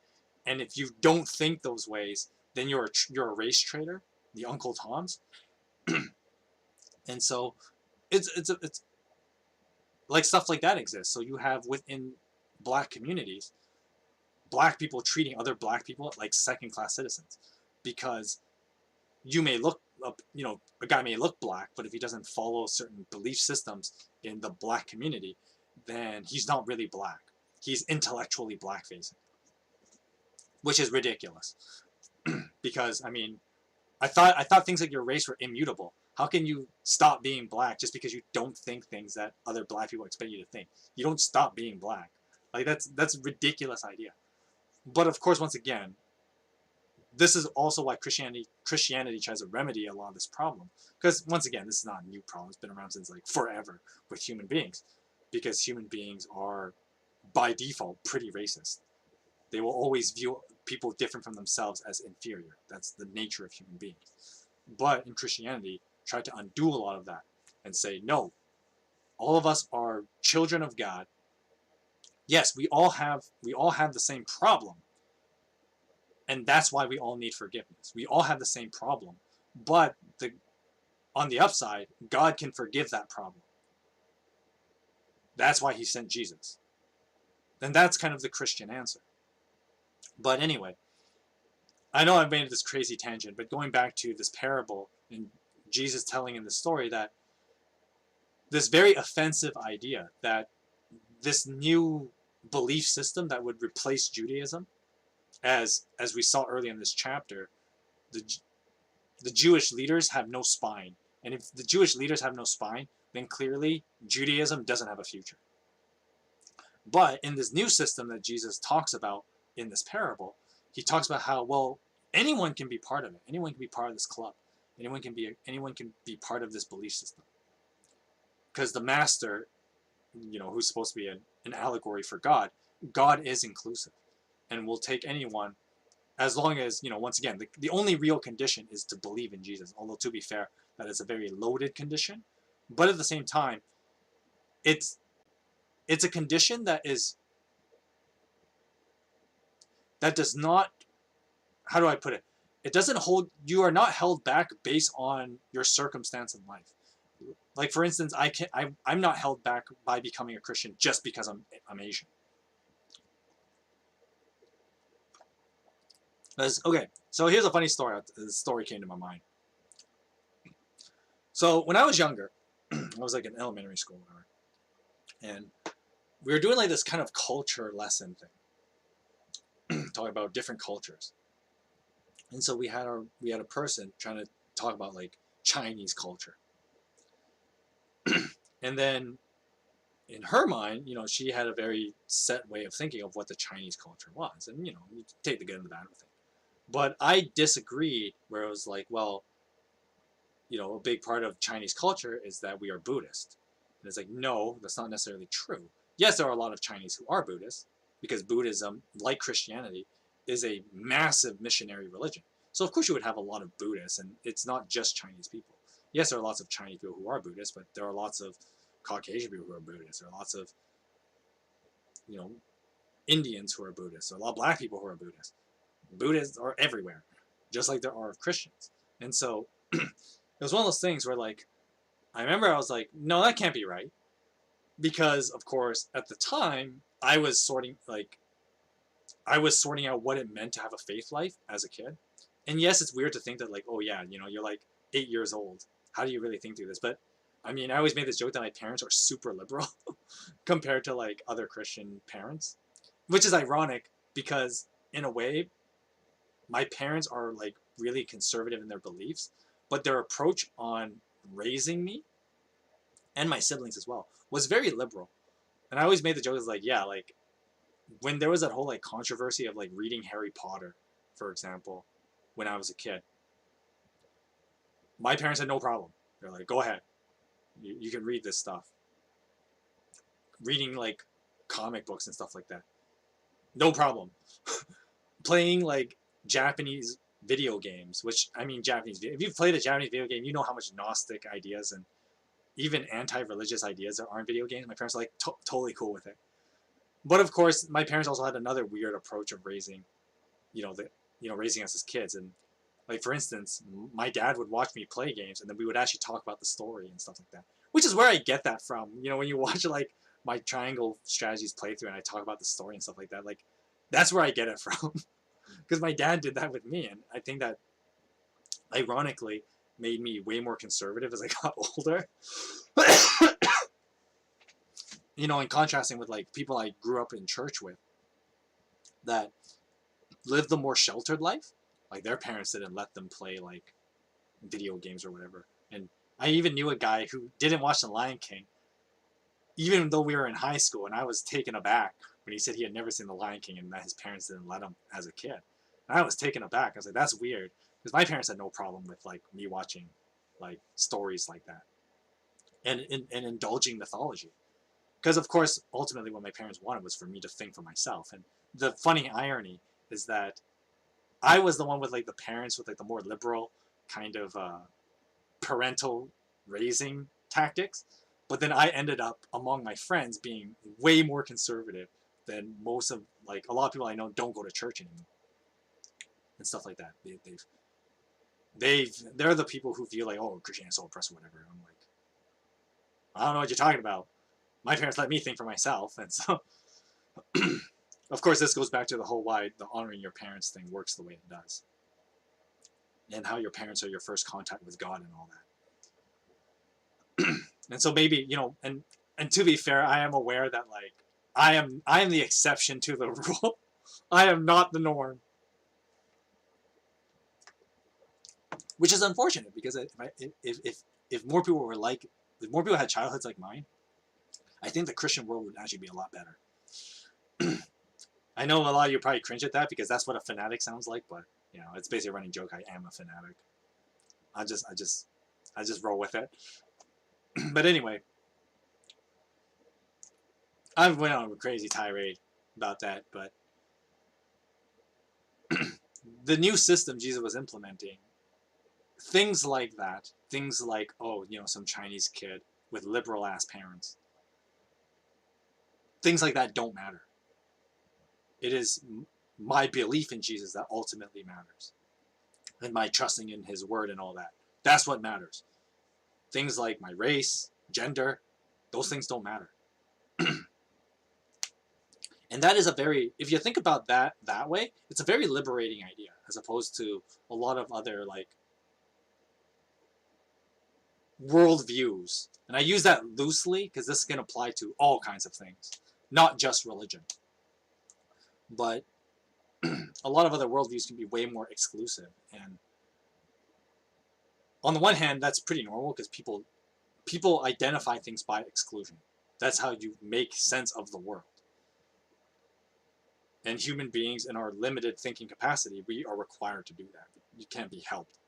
And if you don't think those ways, then you're a race traitor, the Uncle Toms. And so it's like stuff like that exists. So you have within black communities, black people treating other black people like second-class citizens, because you may look up, a guy may look black, but if he doesn't follow certain belief systems in the black community, then he's not really black. He's intellectually black-facing, which is ridiculous. Because, I mean, I thought things like your race were immutable. How can you stop being black just because you don't think things that other black people expect you to think? You don't stop being black. Like, that's a ridiculous idea. But of course, once again, this is also why Christianity tries to remedy a lot of this problem. Because once again, this is not a new problem. It's been around since like forever with human beings. Because human beings are, by default, pretty racist. They will always view people different from themselves as inferior. That's the nature of human beings. But in Christianity, try to undo a lot of that and say, no, all of us are children of God. Yes, we all have the same problem. And that's why we all need forgiveness. We all have the same problem. But on the upside, God can forgive that problem. That's why he sent Jesus. And that's kind of the Christian answer. But anyway, I know I've made this crazy tangent, but going back to this parable and Jesus telling in the story that this very offensive idea that this new belief system that would replace Judaism, as we saw earlier in this chapter, the Jewish leaders have no spine. And if the Jewish leaders have no spine, then clearly Judaism doesn't have a future. But in this new system that Jesus talks about in this parable, he talks about how, well, anyone can be part of it. Anyone can be part of this club. Anyone can be part of this belief system. Because the master, who's supposed to be an allegory for God, God is inclusive and will take anyone, as long as, once again, the only real condition is to believe in Jesus. Although, to be fair, that is a very loaded condition. But at the same time, it's a condition that does not, how do I put it? It doesn't hold, you are not held back based on your circumstance in life. Like, for instance, I'm not held back by becoming a Christian just because I'm Asian. Okay, so here's a funny story. This story came to my mind. So when I was younger, I was like in elementary school, whatever, and we were doing like this kind of culture lesson thing, talking about different cultures. And so we had a person trying to talk about like Chinese culture. And then in her mind, she had a very set way of thinking of what the Chinese culture was. And, you take the good and the bad with it. But I disagreed, where it was like, well, a big part of Chinese culture is that we are Buddhist. And it's like, no, that's not necessarily true. Yes, there are a lot of Chinese who are Buddhist, because Buddhism, like Christianity, is a massive missionary religion. So of course you would have a lot of Buddhists, and it's not just Chinese people. Yes, there are lots of Chinese people who are Buddhists, but there are lots of Caucasian people who are Buddhists. There are lots of, Indians who are Buddhists. There are a lot of black people who are Buddhists. Buddhists are everywhere, just like there are of Christians. And so it was one of those things where, like, I remember I was like, no, that can't be right. Because, of course, at the time, I was sorting out what it meant to have a faith life as a kid. And yes, it's weird to think that, like, oh yeah, you're like 8 years old. How do you really think through this? But I mean, I always made this joke that my parents are super liberal compared to like other Christian parents, which is ironic because in a way, my parents are like really conservative in their beliefs, but their approach on raising me and my siblings as well was very liberal. And I always made the joke is like, yeah, like when there was that whole like controversy of like reading Harry Potter, for example, when I was a kid, my parents had no problem. They're like, go ahead, you can read this stuff. Reading like comic books and stuff like that, no problem. Playing like Japanese video games, which I mean, if you've played a Japanese video game, you know how much Gnostic ideas and even anti-religious ideas there are in video games. My parents are like totally cool with it. But of course, my parents also had another weird approach of raising, raising us as kids. And like for instance, my dad would watch me play games, and then we would actually talk about the story and stuff like that. Which is where I get that from. When you watch like my Triangle Strategies playthrough and I talk about the story and stuff like that, like that's where I get it from. Because my dad did that with me, and I think that ironically made me way more conservative as I got older. In contrasting with like people I grew up in church with that lived the more sheltered life. Like their parents didn't let them play like video games or whatever. And I even knew a guy who didn't watch The Lion King, even though we were in high school, and I was taken aback when he said he had never seen The Lion King and that his parents didn't let him as a kid. And I was taken aback. I was like, that's weird. Because my parents had no problem with like me watching like stories like that and indulging mythology. Because of course, ultimately what my parents wanted was for me to think for myself. And the funny irony is that I was the one with like the parents with like the more liberal kind of parental raising tactics. But then I ended up among my friends being way more conservative than most of like a lot of people I know don't go to church anymore and stuff like that. They're the people who feel like, oh, Christianity is so oppressive or whatever. I'm like, I don't know what you're talking about. My parents let me think for myself, and so of course this goes back to the whole why the honoring your parents thing works the way it does, and how your parents are your first contact with God and all that. And so maybe and to be fair, I am aware that like I am the exception to the rule. I am not the norm, which is unfortunate because if more people were like if more people had childhoods like mine, I think the Christian world would actually be a lot better. I know a lot of you probably cringe at that because that's what a fanatic sounds like, but it's basically a running joke. I am a fanatic. I just roll with it. But anyway, I went on a crazy tirade about that, but the new system Jesus was implementing, things like that, things like, oh, some Chinese kid with liberal ass parents, things like that don't matter. It is my belief in Jesus that ultimately matters, and my trusting in his word and all that. That's what matters. Things like my race, gender, those things don't matter. And that is if you think about that way, it's a very liberating idea as opposed to a lot of other like worldviews. And I use that loosely because this can apply to all kinds of things, not just religion. But a lot of other worldviews can be way more exclusive. And on the one hand, that's pretty normal because people identify things by exclusion. That's how you make sense of the world. And human beings, in our limited thinking capacity, we are required to do that. You can't be helped.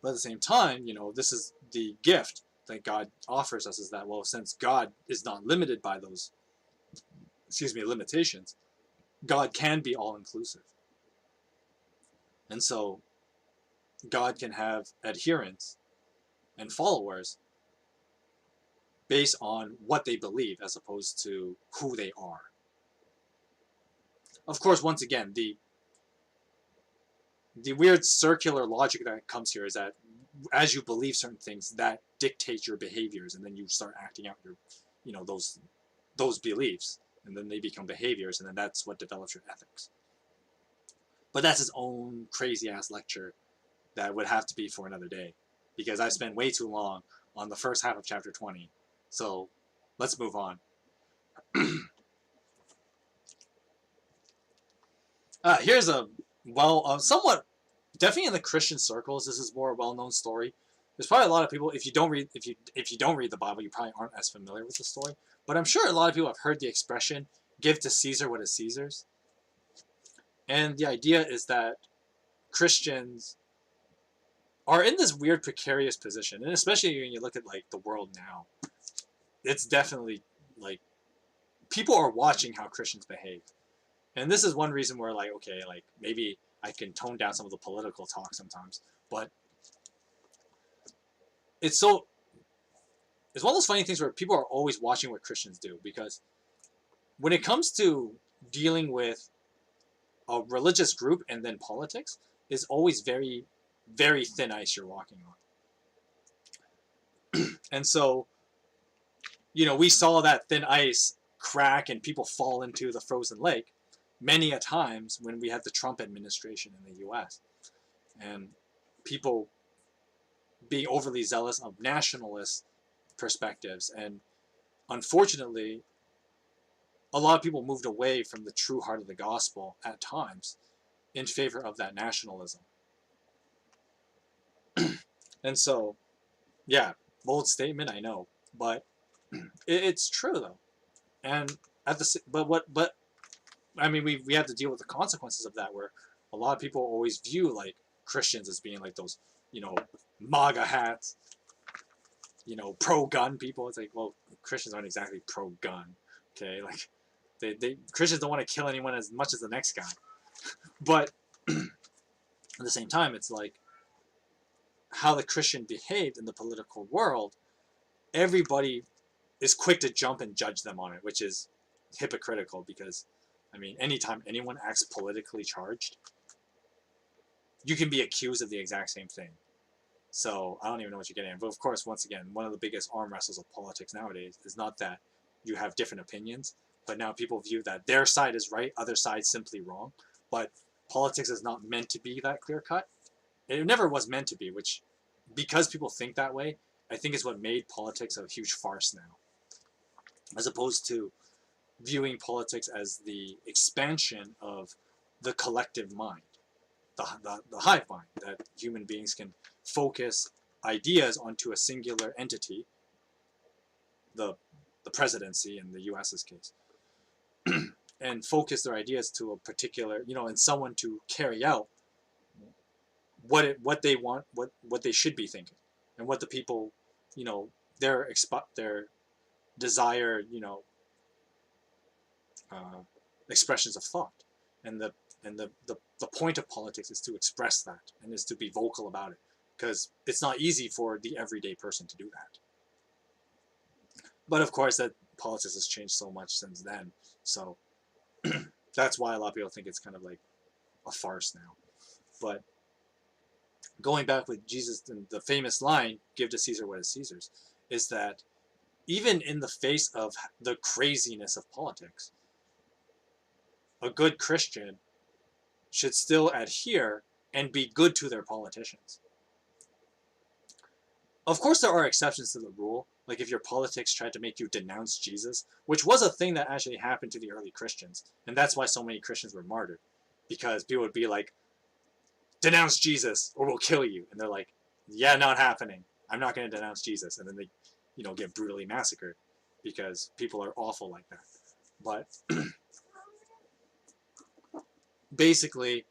But at the same time, this is the gift that God offers us, is that, well, since God is not limited by those, limitations, God can be all-inclusive. And so God can have adherents and followers based on what they believe as opposed to who they are. Of course, once again, the weird circular logic that comes here is that as you believe certain things, that dictates your behaviors, and then you start acting out your, those beliefs, and then they become behaviors, and then that's what develops your ethics. But that's his own crazy ass lecture that would have to be for another day, because I've spent way too long on the first half of chapter 20. So let's move on. Here's a somewhat, definitely in the Christian circles, this is more a well-known story. There's probably a lot of people, if you don't read the Bible, you probably aren't as familiar with the story. But I'm sure a lot of people have heard the expression, "Give to Caesar what is Caesar's." And the idea is that Christians are in this weird precarious position, and especially when you look at like the world now, it's definitely like people are watching how Christians behave. And this is one reason where, like, okay, like maybe I can tone down some of the political talk sometimes, but it's one of those funny things where people are always watching what Christians do, because when it comes to dealing with a religious group and then politics, is always very, very thin ice you're walking on. And so, we saw that thin ice crack and people fall into the frozen lake many a times when we had the Trump administration in the US. And people being overly zealous of nationalist perspectives. And unfortunately, a lot of people moved away from the true heart of the gospel at times in favor of that nationalism. And so, yeah, bold statement, I know, but it's true though. And but I mean, we have to deal with the consequences of that, where a lot of people always view like Christians as being like those, MAGA hats, pro-gun people. It's like, well, Christians aren't exactly pro-gun, okay? Like, they Christians don't want to kill anyone as much as the next guy. But at the same time, it's like how the Christian behaved in the political world. Everybody is quick to jump and judge them on it, which is hypocritical, because, I mean, anytime anyone acts politically charged, you can be accused of the exact same thing. So I don't even know what you're getting at. But of course, once again, one of the biggest arm wrestles of politics nowadays is not that you have different opinions, but now people view that their side is right, other side's simply wrong. But politics is not meant to be that clear cut. It never was meant to be, which, because people think that way, I think is what made politics a huge farce now. As opposed to viewing politics as the expansion of the collective mind, the hive mind, that human beings can focus ideas onto a singular entity, the presidency in the US's case, and focus their ideas to a particular, and someone to carry out what they want, what they should be thinking, and what the people, their desired, expressions of thought. And the point of politics is to express that, and is to be vocal about it, because it's not easy for the everyday person to do that. But of course, that politics has changed so much since then, so that's why a lot of people think it's kind of like a farce now. But going back with Jesus and the famous line, "Give to Caesar what is Caesar's," is that even in the face of the craziness of politics, a good Christian should still adhere and be good to their politicians. Of course, there are exceptions to the rule, like if your politics tried to make you denounce Jesus, which was a thing that actually happened to the early Christians, and that's why so many Christians were martyred, because people would be like, "Denounce Jesus or we'll kill you," and they're like, yeah, not happening. I'm not going to denounce Jesus. And then they, get brutally massacred because people are awful like that. But basically,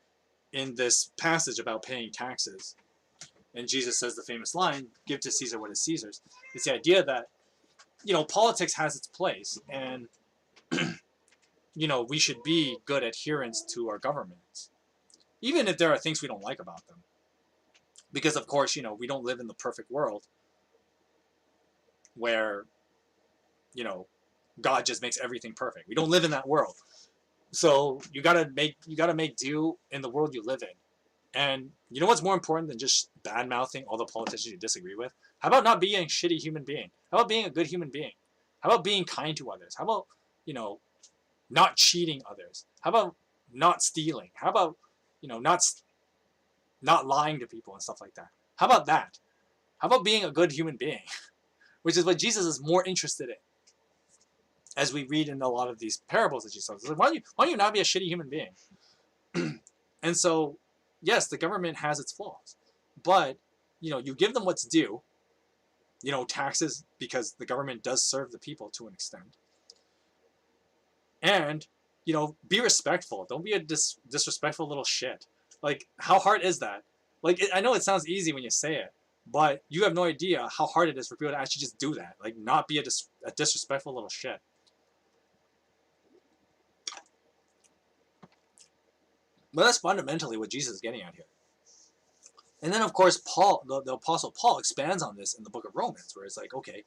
in this passage about paying taxes, and Jesus says the famous line, give to Caesar what is Caesar's. It's the idea that, politics has its place, and, we should be good adherents to our governments, even if there are things we don't like about them. Because, of course, we don't live in the perfect world where, God just makes everything perfect. We don't live in that world. So you gotta make do in the world you live in. And you know what's more important than just bad mouthing all the politicians you disagree with? How about not being a shitty human being? How about being a good human being? How about being kind to others? How about, not cheating others? How about not stealing? How about, not lying to people and stuff like that? How about that? How about being a good human being? Which is what Jesus is more interested in. As we read in a lot of these parables that Jesus tells, like, why don't you not be a shitty human being? And so, yes, the government has its flaws, but you give them what's due. Taxes, because the government does serve the people to an extent, and be respectful. Don't be a disrespectful little shit. Like, how hard is that? Like, I know it sounds easy when you say it, but you have no idea how hard it is for people to actually just do that. Like, not be a disrespectful little shit. But that's fundamentally what Jesus is getting at here. And then, of course, Paul, the Apostle Paul, expands on this in the book of Romans, where it's like, okay,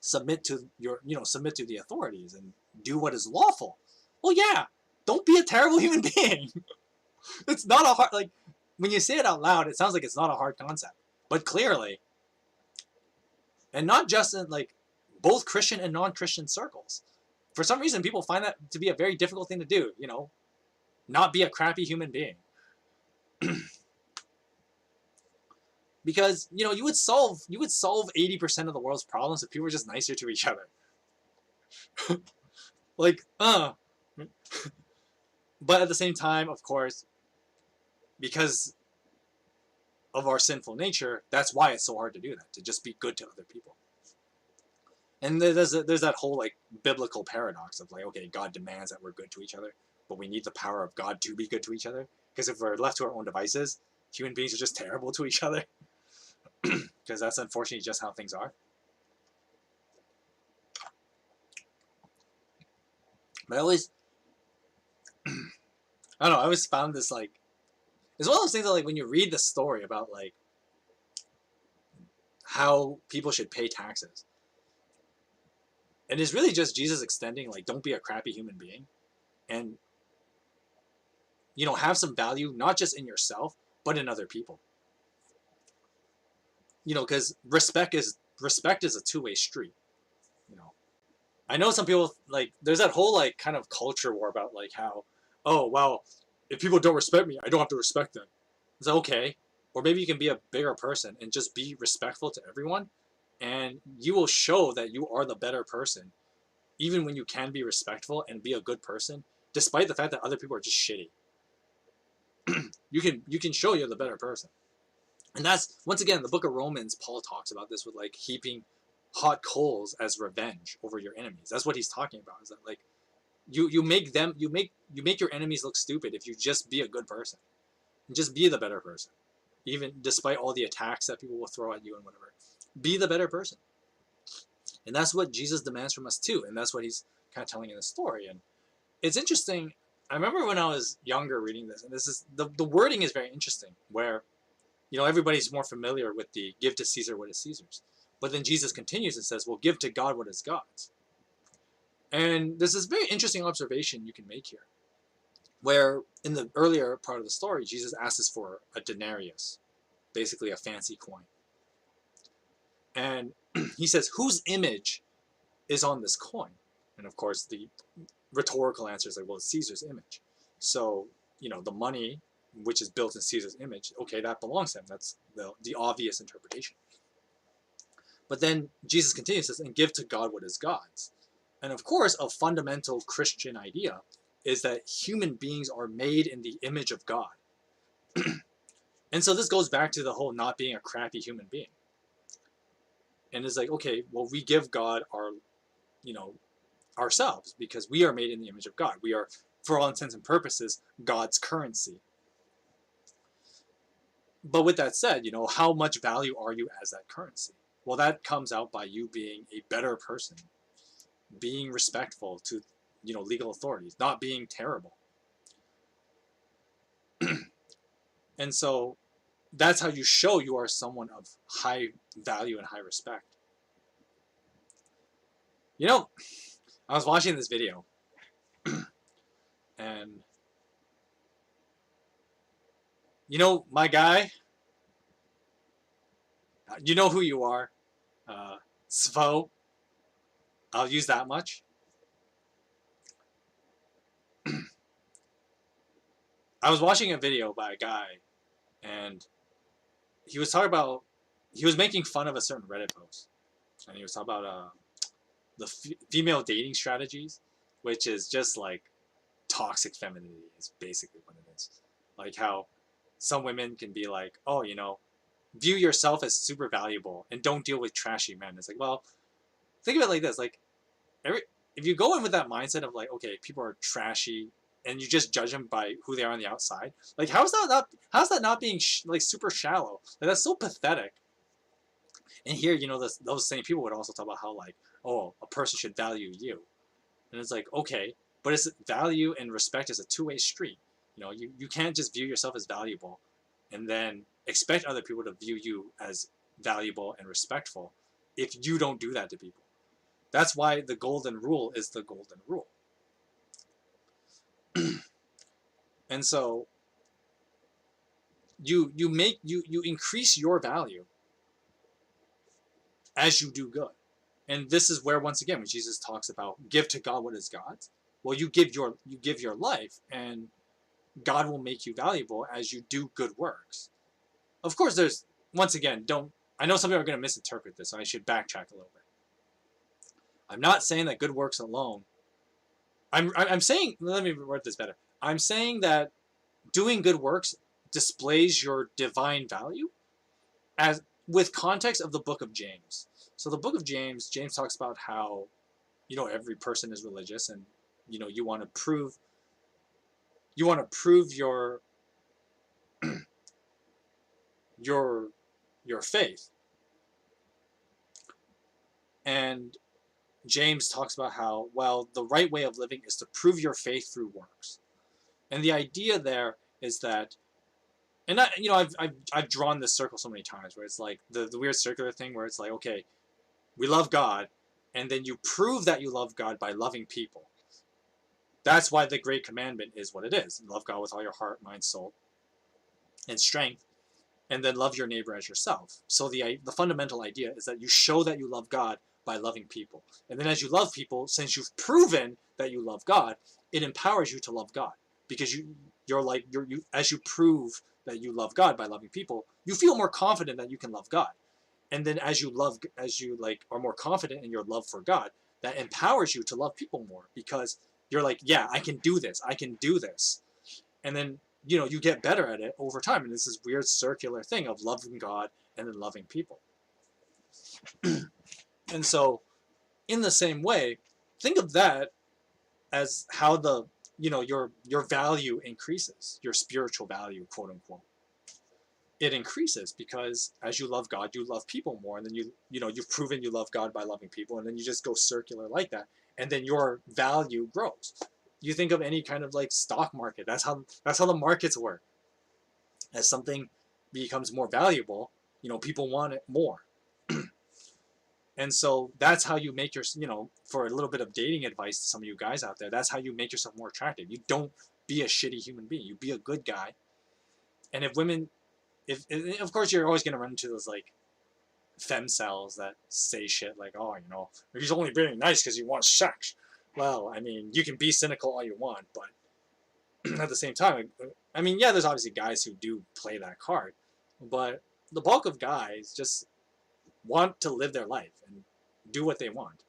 submit to the authorities and do what is lawful. Well, yeah, don't be a terrible human being. It's not a hard, like, when you say it out loud, it sounds like it's not a hard concept. But clearly, and not just in, like, both Christian and non-Christian circles, for some reason, people find that to be a very difficult thing to do, not be a crappy human being. Because, you would solve 80% of the world's problems if people were just nicer to each other. Like, But at the same time, of course, because of our sinful nature, that's why it's so hard to do that, to just be good to other people. And there's that whole, like, biblical paradox of, like, okay, God demands that we're good to each other, but we need the power of God to be good to each other. Because if we're left to our own devices, human beings are just terrible to each other. Because that's unfortunately just how things are. But I always, I don't know, I always found this, like, it's one of those things that, like, when you read the story about, like, how people should pay taxes, and it's really just Jesus extending, like, don't be a crappy human being, and, have some value, not just in yourself, but in other people. Because respect is a two-way street. I know some people, like, there's that whole, like, kind of culture war about, like, how, oh, well, if people don't respect me, I don't have to respect them. It's like, okay. Or maybe you can be a bigger person and just be respectful to everyone, and you will show that you are the better person, even when you can be respectful and be a good person, despite the fact that other people are just shitty. You can show you're the better person. And that's, once again, the book of Romans, Paul talks about this with, like, heaping hot coals as revenge over your enemies. That's what he's talking about. Is that, like, you make your enemies look stupid if you just be a good person. And just be the better person. Even despite all the attacks that people will throw at you and whatever. Be the better person. And that's what Jesus demands from us too. And that's what he's kind of telling in the story. And it's interesting. I remember when I was younger reading this, and this is the wording is very interesting, where everybody's more familiar with the give to Caesar what is Caesar's. But then Jesus continues and says, well, give to God what is God's. And there's this very interesting observation you can make here, where in the earlier part of the story, Jesus asks for a denarius, basically a fancy coin. And he says, whose image is on this coin? And of course, the rhetorical answer is like, well, it's Caesar's image. So, the money, which is built in Caesar's image, okay, that belongs to him. That's the obvious interpretation. But then Jesus continues, says, and give to God what is God's. And of course, a fundamental Christian idea is that human beings are made in the image of God. And so this goes back to the whole not being a crappy human being. And it's like, okay, well, we give God our, you know, ourselves because we are made in the image of God. We are, for all intents and purposes, God's currency. But with that said, how much value are you as that currency? Well, that comes out by you being a better person, being respectful to, legal authorities, not being terrible. And so that's how you show you are someone of high value and high respect. I was watching this video and my guy, you know who you are, Svo. I'll use that much. I was watching a video by a guy, and he was making fun of a certain Reddit post, and he was talking about the female dating strategies, which is just like toxic femininity is basically what it is. Like how some women can be like, oh, view yourself as super valuable and don't deal with trashy men. It's like, well, think of it like this. Like, if you go in with that mindset of like, okay, people are trashy, and you just judge them by who they are on the outside, like how's that not being like super shallow? Like that's so pathetic. And here, those same people would also talk about how like, oh, a person should value you, and it's like, okay, but it's value and respect is a two-way street. You can't just view yourself as valuable, and then expect other people to view you as valuable and respectful if you don't do that to people. That's why the golden rule is the golden rule. And so you increase your value as you do good. And this is where, once again, when Jesus talks about give to God what is God's, well, you give your life, and God will make you valuable as you do good works. Of course, there's, once again, I know some people are going to misinterpret this, so I should backtrack a little bit. I'm not saying that good works alone. I'm saying, let me word this better. I'm saying that doing good works displays your divine value as with context of the book of James. So the book of James talks about how, every person is religious, and, you want to prove your your faith. And James talks about how, well, the right way of living is to prove your faith through works. And the idea there is that, and I've drawn this circle so many times where it's like the weird circular thing where it's like, okay, we love God, and then you prove that you love God by loving people. That's why the great commandment is what it is. Love God with all your heart, mind, soul, and strength, and then love your neighbor as yourself. So the fundamental idea is that you show that you love God by loving people. And then as you love people, since you've proven that you love God, it empowers you to love God. Because as you prove that you love God by loving people, you feel more confident that you can love God. And then as you are more confident in your love for God, that empowers you to love people more, because you're like, yeah, I can do this. And then, you get better at it over time. And it's this weird circular thing of loving God and then loving people. And so in the same way, think of that as how your value increases, your spiritual value, quote unquote. It increases because as you love God, you love people more, and then you've proven you love God by loving people, and then you just go circular like that, and then your value grows. You think of any kind of like stock market. That's how the markets work. As something becomes more valuable, people want it more. And so that's how you make for a little bit of dating advice to some of you guys out there, that's how you make yourself more attractive. You don't be a shitty human being. You be a good guy. And if of course you're always going to run into those like femcells that say shit like, oh, he's only being nice because he wants sex. Well, I mean, you can be cynical all you want, but at the same time, I mean, yeah, there's obviously guys who do play that card, but the bulk of guys just want to live their life and do what they want.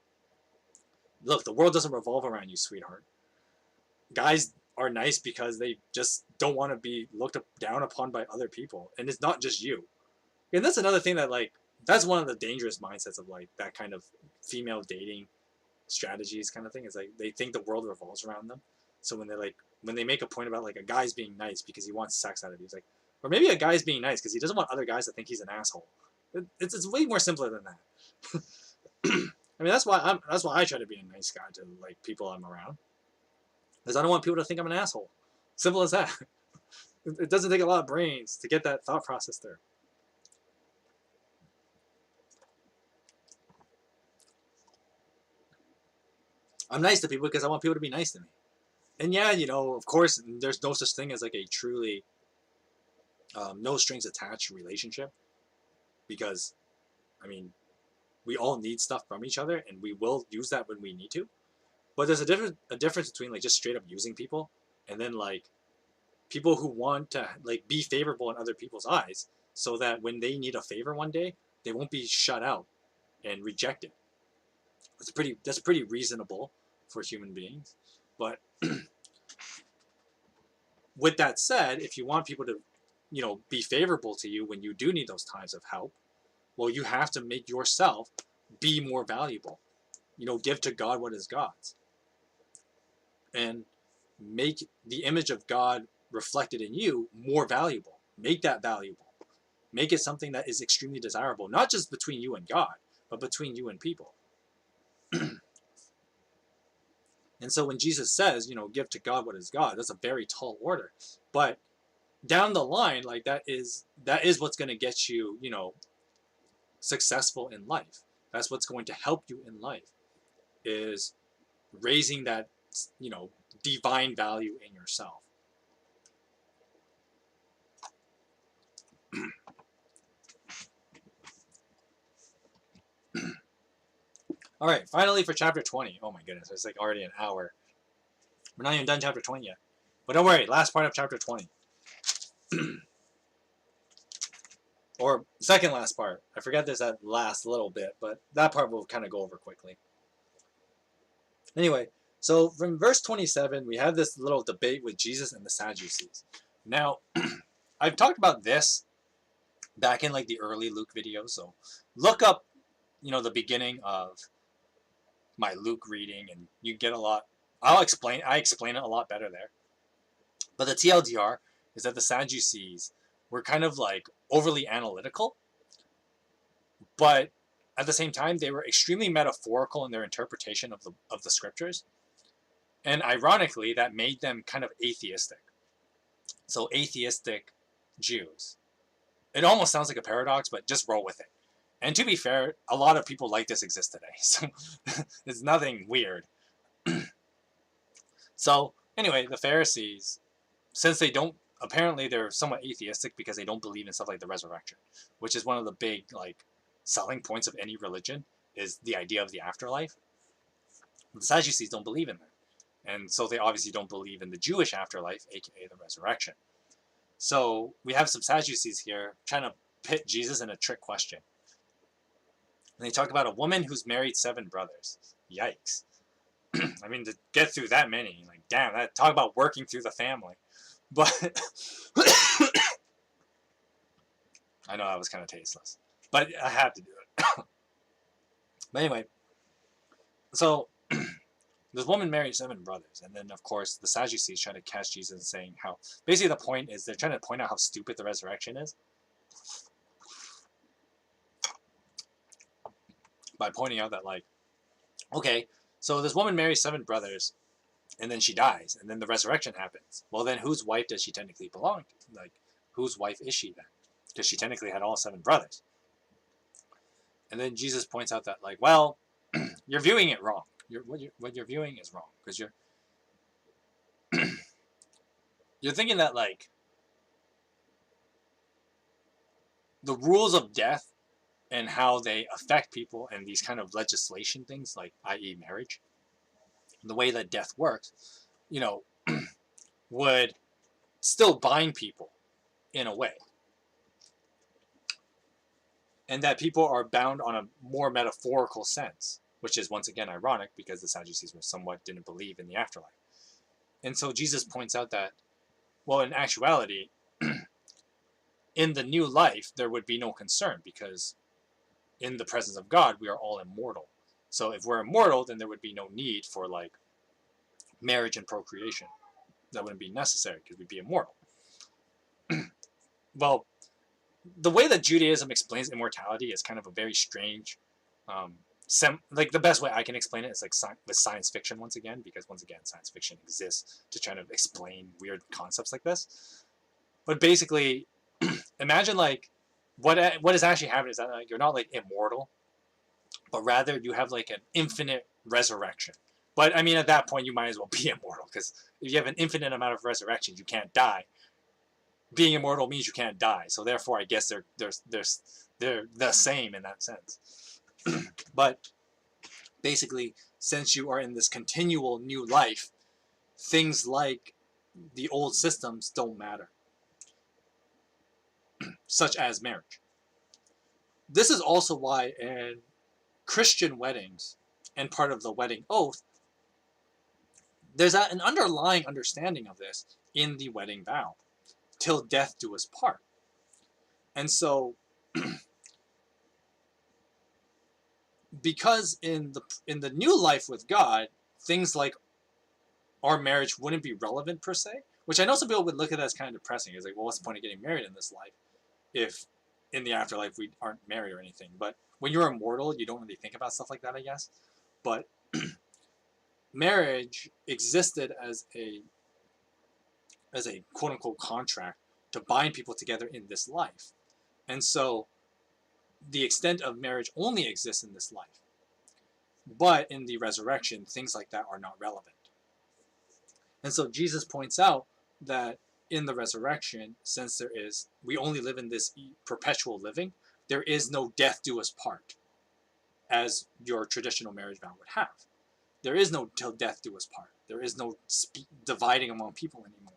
Look, the world doesn't revolve around you, sweetheart. Guys are nice because they just don't want to be looked down upon by other people, and it's not just you. And that's another thing that like that's one of the dangerous mindsets of like that kind of female dating strategies kind of thing. Is like they think the world revolves around them. So when they make a point about like a guy's being nice because he wants sex out of you, it's like, or maybe a guy's being nice because he doesn't want other guys to think he's an asshole. It's way more simpler than that. I mean that's why I try to be a nice guy to like people I'm around, because I don't want people to think I'm an asshole. Simple as that. It doesn't take a lot of brains to get that thought process there. I'm nice to people because I want people to be nice to me. And yeah, of course, there's no such thing as like a truly no strings attached relationship, because, I mean, we all need stuff from each other, and we will use that when we need to. But there's a difference between like just straight up using people, and then like people who want to like be favorable in other people's eyes, so that when they need a favor one day, they won't be shut out and rejected. That's pretty reasonable for human beings. But with that said, if you want people to, be favorable to you when you do need those times of help, well, you have to make yourself be more valuable. Give to God what is God's, and make the image of God reflected in you more valuable. Make that valuable. Make it something that is extremely desirable, not just between you and God, but between you and people. And so when Jesus says, give to God what is God, that's a very tall order. But down the line, like that is what's going to get you, successful in life. That's what's going to help you in life, is raising that, divine value in yourself. All right, finally for chapter 20. Oh my goodness, it's like already an hour. We're not even done chapter 20 yet. But don't worry, last part of chapter 20. Or second last part. I forget this that last little bit, but that part we'll kind of go over quickly. Anyway, so from verse 27, we have this little debate with Jesus and the Sadducees. Now, I've talked about this back in like the early Luke videos, so look up, the beginning of my Luke reading, and you get a lot. I explain it a lot better there. But the TLDR is that the Sadducees were kind of like overly analytical, but at the same time they were extremely metaphorical in their interpretation of the scriptures. And ironically, that made them kind of atheistic. So atheistic Jews. It almost sounds like a paradox, but just roll with it. And to be fair, a lot of people like this exist today, so it's nothing weird. So anyway, the Pharisees, since apparently they're somewhat atheistic because they don't believe in stuff like the resurrection, which is one of the big like selling points of any religion, is the idea of the afterlife. The Sadducees don't believe in that. And so they obviously don't believe in the Jewish afterlife, aka the resurrection. So we have some Sadducees here trying to pit Jesus in a trick question. And they talk about a woman who's married 7 brothers. Yikes. I mean, to get through that many, like, damn, talk about working through the family. But I know that was kind of tasteless. But I had to do it. But anyway, so this woman married 7 brothers, and then of course the Sadducees try to catch Jesus saying how basically the point is they're trying to point out how stupid the resurrection is by pointing out that like, okay, so this woman marries 7 brothers, and then she dies, and then the resurrection happens. Well, then whose wife does she technically belong to? Like, whose wife is she then? Because she technically had all 7 brothers. And then Jesus points out that like, well, you're viewing it wrong. What you're viewing is wrong, because you're thinking that like the rules of death and how they affect people and these kind of legislation things, like i.e. marriage, the way that death works, would still bind people in a way. And that people are bound on a more metaphorical sense, which is once again ironic because the Sadducees were somewhat didn't believe in the afterlife. And so Jesus points out that, well, in actuality, in the new life, there would be no concern because in the presence of God, we are all immortal. So if we're immortal, then there would be no need for like marriage and procreation. That wouldn't be necessary because we'd be immortal. Well, the way that Judaism explains immortality is kind of a very strange, like the best way I can explain it is like with science fiction once again, because once again, science fiction exists to try to explain weird concepts like this. But basically, imagine like what is actually happening is that like, you're not like immortal, but rather you have like an infinite resurrection. But I mean, at that point, you might as well be immortal because if you have an infinite amount of resurrections, you can't die. Being immortal means you can't die. So therefore, I guess they're the same in that sense. But basically, since you are in this continual new life, things like the old systems don't matter, such as marriage. This is also why in Christian weddings and part of the wedding oath, there's an underlying understanding of this in the wedding vow, till death do us part. And so, because in the new life with God, things like our marriage wouldn't be relevant per se, which I know some people would look at it as kind of depressing. It's like, well, what's the point of getting married in this life if in the afterlife we aren't married or anything? But when you're immortal, you don't really think about stuff like that, I guess. But marriage existed as a quote unquote contract to bind people together in this life. And so the extent of marriage only exists in this life. But in the resurrection, things like that are not relevant. And so Jesus points out that in the resurrection, since we only live in this perpetual living, there is no death do us part, as your traditional marriage vow would have. There is no till death do us part. There is no dividing among people anymore.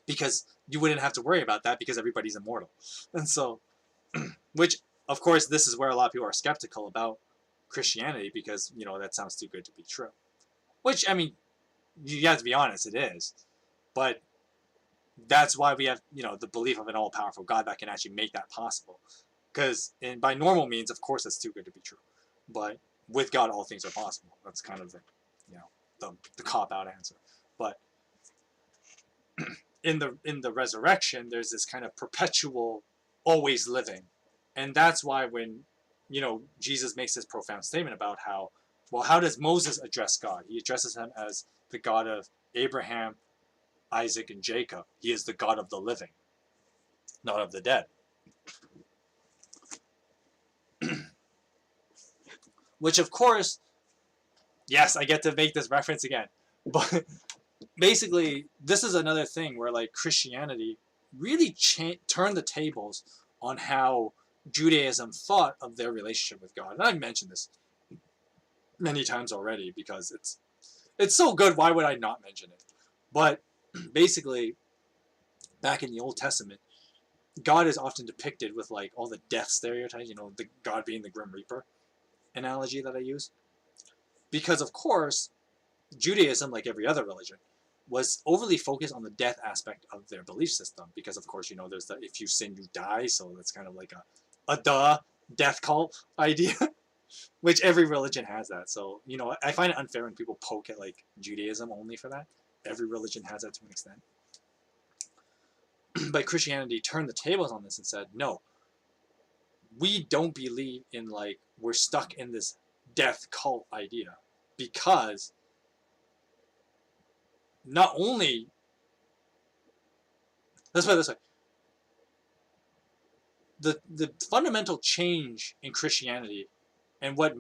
Because you wouldn't have to worry about that because everybody's immortal. And so, which, of course, this is where a lot of people are skeptical about Christianity because, that sounds too good to be true. Which, I mean, you have to be honest, it is. But that's why we have, the belief of an all-powerful God that can actually make that possible. Because by normal means, of course, it's too good to be true. But with God, all things are possible. That's kind of the cop-out answer. But in the resurrection, there's this kind of perpetual, always living. And that's why when, Jesus makes this profound statement about how does Moses address God? He addresses him as the God of Abraham, Isaac, and Jacob. He is the God of the living, not of the dead. Which, of course, yes, I get to make this reference again. But basically, this is another thing where, like, Christianity really turned the tables on how Judaism thought of their relationship with God. And I've mentioned this many times already because it's so good, why would I not mention it? But basically, back in the Old Testament, God is often depicted with like all the death stereotypes, the God being the Grim Reaper analogy that I use. Because of course, Judaism, like every other religion, was overly focused on the death aspect of their belief system. Because of course, there's the if you sin, you die, so that's kind of like a death cult idea. Which every religion has that. So, I find it unfair when people poke at like Judaism only for that. Every religion has that to an extent. But Christianity turned the tables on this and said, no, we don't believe in like we're stuck in this death cult idea because not only, let's put it this way, the fundamental change in Christianity and what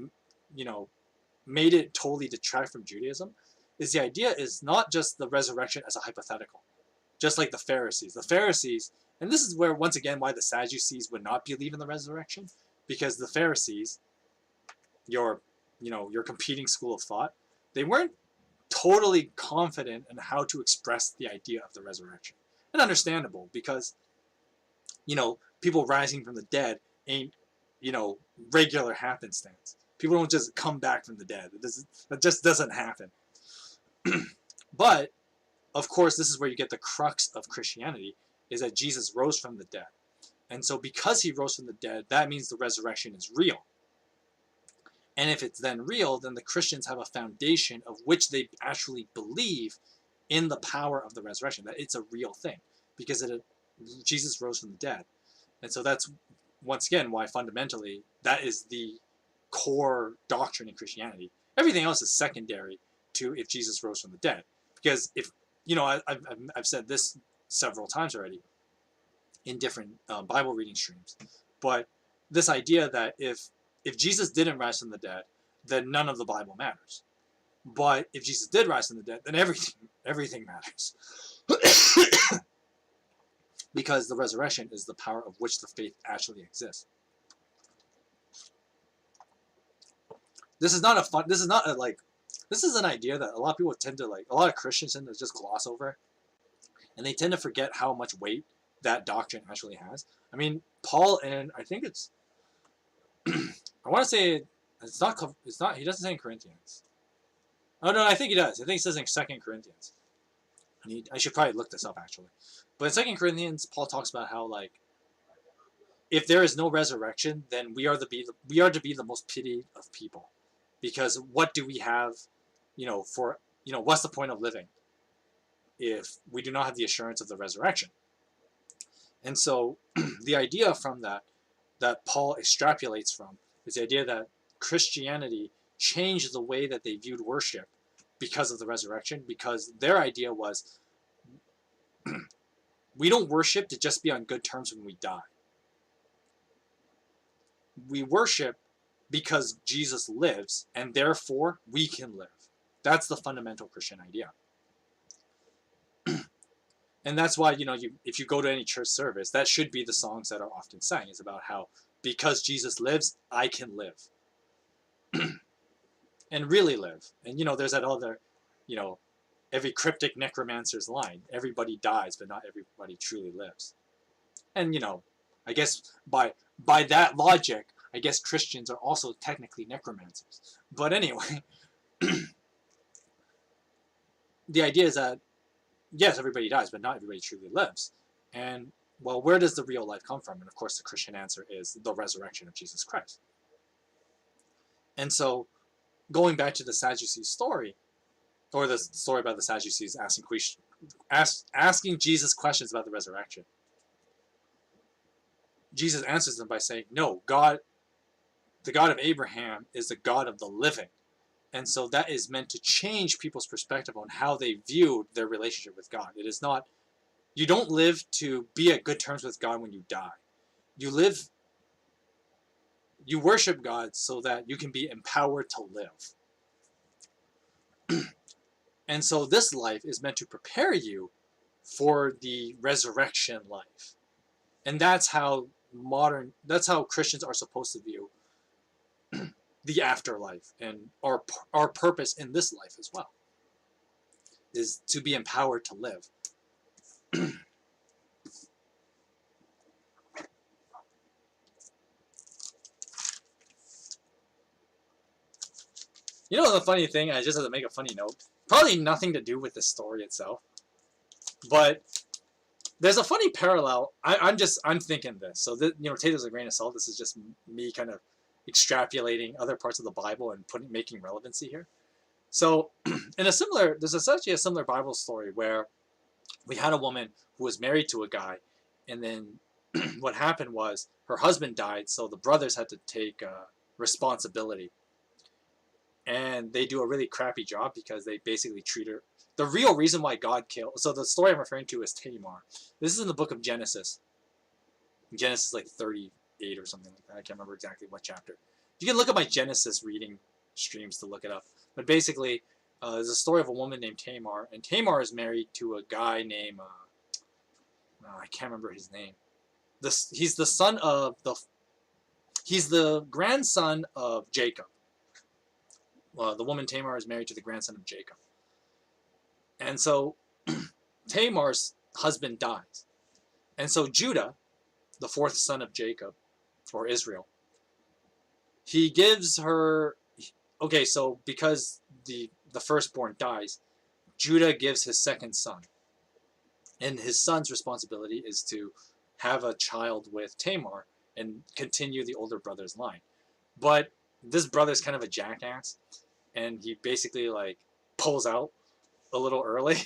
made it totally detract from Judaism is the idea is not just the resurrection as a hypothetical, just like the Pharisees. The Pharisees, and this is where once again why the Sadducees would not believe in the resurrection, because the Pharisees, your competing school of thought, they weren't totally confident in how to express the idea of the resurrection. And understandable because people rising from the dead ain't regular happenstance. People don't just come back from the dead. That just doesn't happen. But, of course, this is where you get the crux of Christianity, is that Jesus rose from the dead. And so because he rose from the dead, that means the resurrection is real. And if it's then real, then the Christians have a foundation of which they actually believe in the power of the resurrection, that it's a real thing, because Jesus rose from the dead. And so that's, once again, why fundamentally that is the core doctrine in Christianity. Everything else is secondary to if Jesus rose from the dead. Because if, I've said this several times already in different Bible reading streams, but this idea that if Jesus didn't rise from the dead, then none of the Bible matters. But if Jesus did rise from the dead, then everything matters. Because the resurrection is the power of which the faith actually exists. This is an idea that a lot of people tend to a lot of Christians tend to just gloss over. And they tend to forget how much weight that doctrine actually has. I mean, Paul, and I think it's, I want to say it's not, he doesn't say in Corinthians. Oh no, I think he does. I think it says in 2 Corinthians. I should probably look this up actually. But in 2 Corinthians, Paul talks about how if there is no resurrection, then we are to be the most pitied of people, because what do we have, what's the point of living if we do not have the assurance of the resurrection? And so the idea from that Paul extrapolates from is the idea that Christianity changed the way that they viewed worship because of the resurrection, because their idea was we don't worship to just be on good terms when we die. We worship because Jesus lives, and therefore we can live. That's the fundamental Christian idea. And that's why, if you go to any church service, that should be the songs that are often sang. It's about how, because Jesus lives, I can live. And really live. And, there's that other, every cryptic necromancer's line. Everybody dies, but not everybody truly lives. And, I guess by that logic, I guess Christians are also technically necromancers. But anyway, the idea is that, yes, everybody dies, but not everybody truly lives. And, well, where does the real life come from? And, of course, the Christian answer is the resurrection of Jesus Christ. And so, going back to the Sadducees story, or the story about the Sadducees asking Jesus questions about the resurrection, Jesus answers them by saying, no, God, the God of Abraham is the God of the living. And so that is meant to change people's perspective on how they viewed their relationship with God. It is not, you don't live to be at good terms with God when you die. You worship God so that you can be empowered to live. And so this life is meant to prepare you for the resurrection life. And that's how Christians are supposed to view the afterlife, and our purpose in this life as well is to be empowered to live. The funny thing, I just have to make a funny note, probably nothing to do with the story itself, but there's a funny parallel. I'm thinking this, so take this with a grain of salt. This is just me kind of extrapolating other parts of the Bible and making relevancy here. So, there's essentially a similar Bible story where we had a woman who was married to a guy, and then what happened was her husband died, so the brothers had to take responsibility. And they do a really crappy job because they basically treat her. The real reason why God killed. So the story I'm referring to is Tamar. This is in the book of Genesis. Genesis 38 or something like that. I can't remember exactly what chapter. You can look at my Genesis reading streams to look it up. But basically, there's a story of a woman named Tamar, and Tamar is married to a guy named I can't remember his name. He's the grandson of Jacob. The woman Tamar is married to the grandson of Jacob. And so Tamar's husband dies. And so Judah, the fourth son of Jacob, or Israel, he gives her, okay, so because the firstborn dies, Judah gives his second son. And his son's responsibility is to have a child with Tamar and continue the older brother's line. But this brother's kind of a jackass, and he basically like pulls out a little early,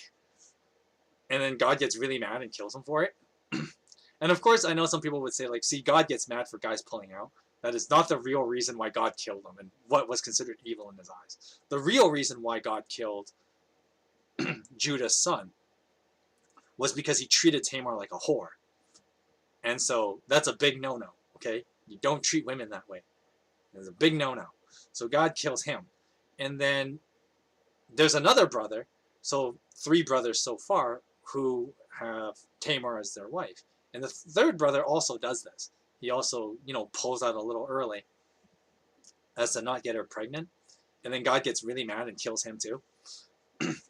and then God gets really mad and kills him for it. And of course, I know some people would say, like, see, God gets mad for guys pulling out. That is not the real reason why God killed him and what was considered evil in his eyes. The real reason why God killed Judah's son was because he treated Tamar like a whore. And so that's a big no-no, okay? You don't treat women that way. It's a big no-no. So God kills him. And then there's another brother, so 3 brothers so far, who have Tamar as their wife. And the third brother also does this. He also, pulls out a little early as to not get her pregnant. And then God gets really mad and kills him too.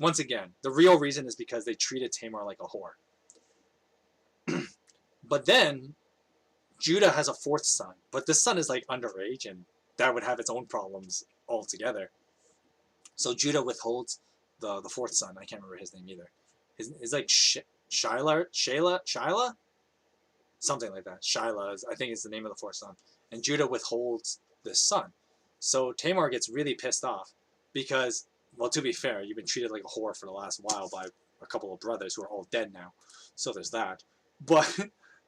Once again, the real reason is because they treated Tamar like a whore. But then Judah has a 4th son. But this son is like underage, and that would have its own problems altogether. So Judah withholds the 4th son. I can't remember his name either. His like Shayla? Something like that. Shyla, I think, is the name of the 4th son. And Judah withholds this son. So Tamar gets really pissed off because, well, to be fair, you've been treated like a whore for the last while by a couple of brothers who are all dead now. So there's that. But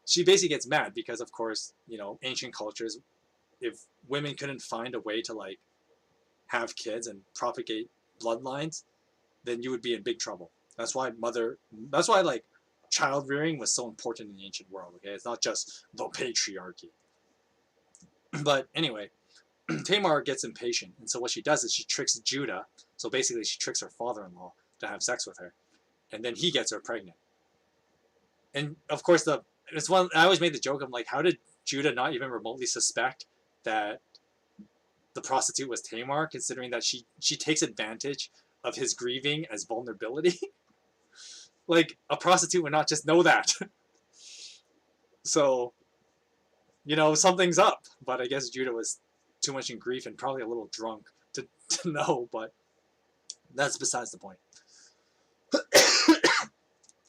she basically gets mad because, of course, ancient cultures, if women couldn't find a way to, like, have kids and propagate bloodlines, then you would be in big trouble. That's why, like, child rearing was so important in the ancient world, okay? It's not just the patriarchy. But anyway, Tamar gets impatient, and so what she does is she tricks Judah. So basically she tricks her father-in-law to have sex with her, and then he gets her pregnant. And of course, I always made the joke, I'm like, how did Judah not even remotely suspect that the prostitute was Tamar, considering that she takes advantage of his grieving as vulnerability? Like, a prostitute would not just know that. So, something's up. But I guess Judah was too much in grief and probably a little drunk to know, but that's besides the point.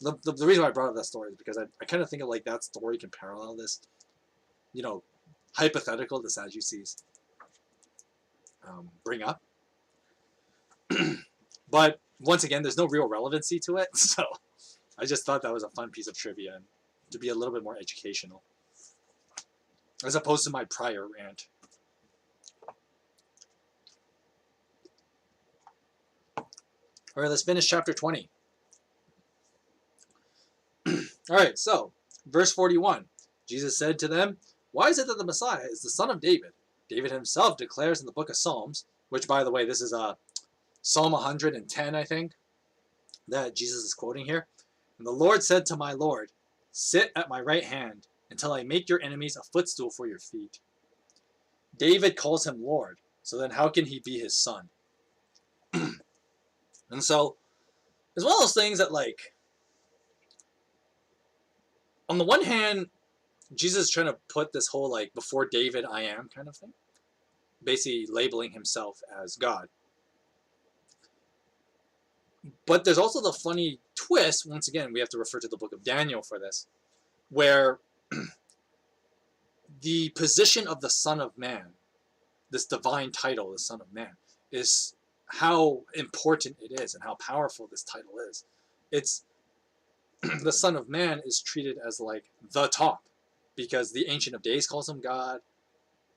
The reason why I brought up that story is because I kind of think of, like, that story can parallel this, hypothetical the Sadducees bring up. But once again, there's no real relevancy to it, so I just thought that was a fun piece of trivia and to be a little bit more educational, as opposed to my prior rant. All right, let's finish chapter 20. All right, so verse 41. Jesus said to them, "Why is it that the Messiah is the son of David? David himself declares in the book of Psalms," which, by the way, this is Psalm 110, I think, that Jesus is quoting here. "And the Lord said to my Lord, sit at my right hand until I make your enemies a footstool for your feet." David calls him Lord, so then how can he be his son? And so it's one of those things that, like, on the one hand, Jesus is trying to put this whole, like, before David I am kind of thing, basically labeling himself as God. But there's also the funny twist, once again, we have to refer to the book of Daniel for this, where the position of the Son of Man, this divine title, the Son of Man, is how important it is and how powerful this title is. It's the Son of Man is treated as, like, the top, because the Ancient of Days calls him God,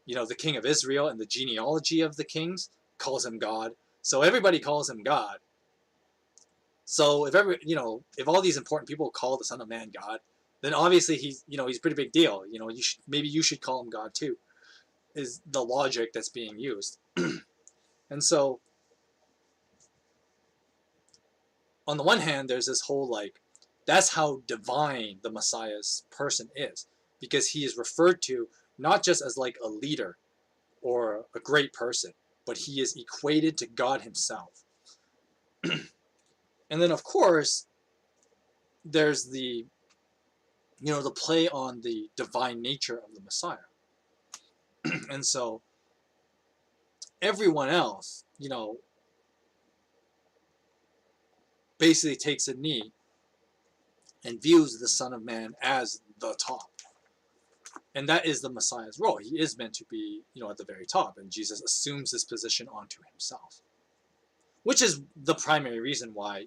the King of Israel and the genealogy of the kings calls him God, so everybody calls him God. So if all these important people call the Son of Man God, then obviously he's a pretty big deal. Maybe you should call him God too, is the logic that's being used. And so, on the one hand, there's this whole, like, that's how divine the Messiah's person is, because he is referred to not just as, like, a leader or a great person, but he is equated to God himself. And then, of course, there's the play on the divine nature of the Messiah. And so everyone else, basically takes a knee and views the Son of Man as the top. And that is the Messiah's role. He is meant to be, at the very top, and Jesus assumes this position onto himself. Which is the primary reason why,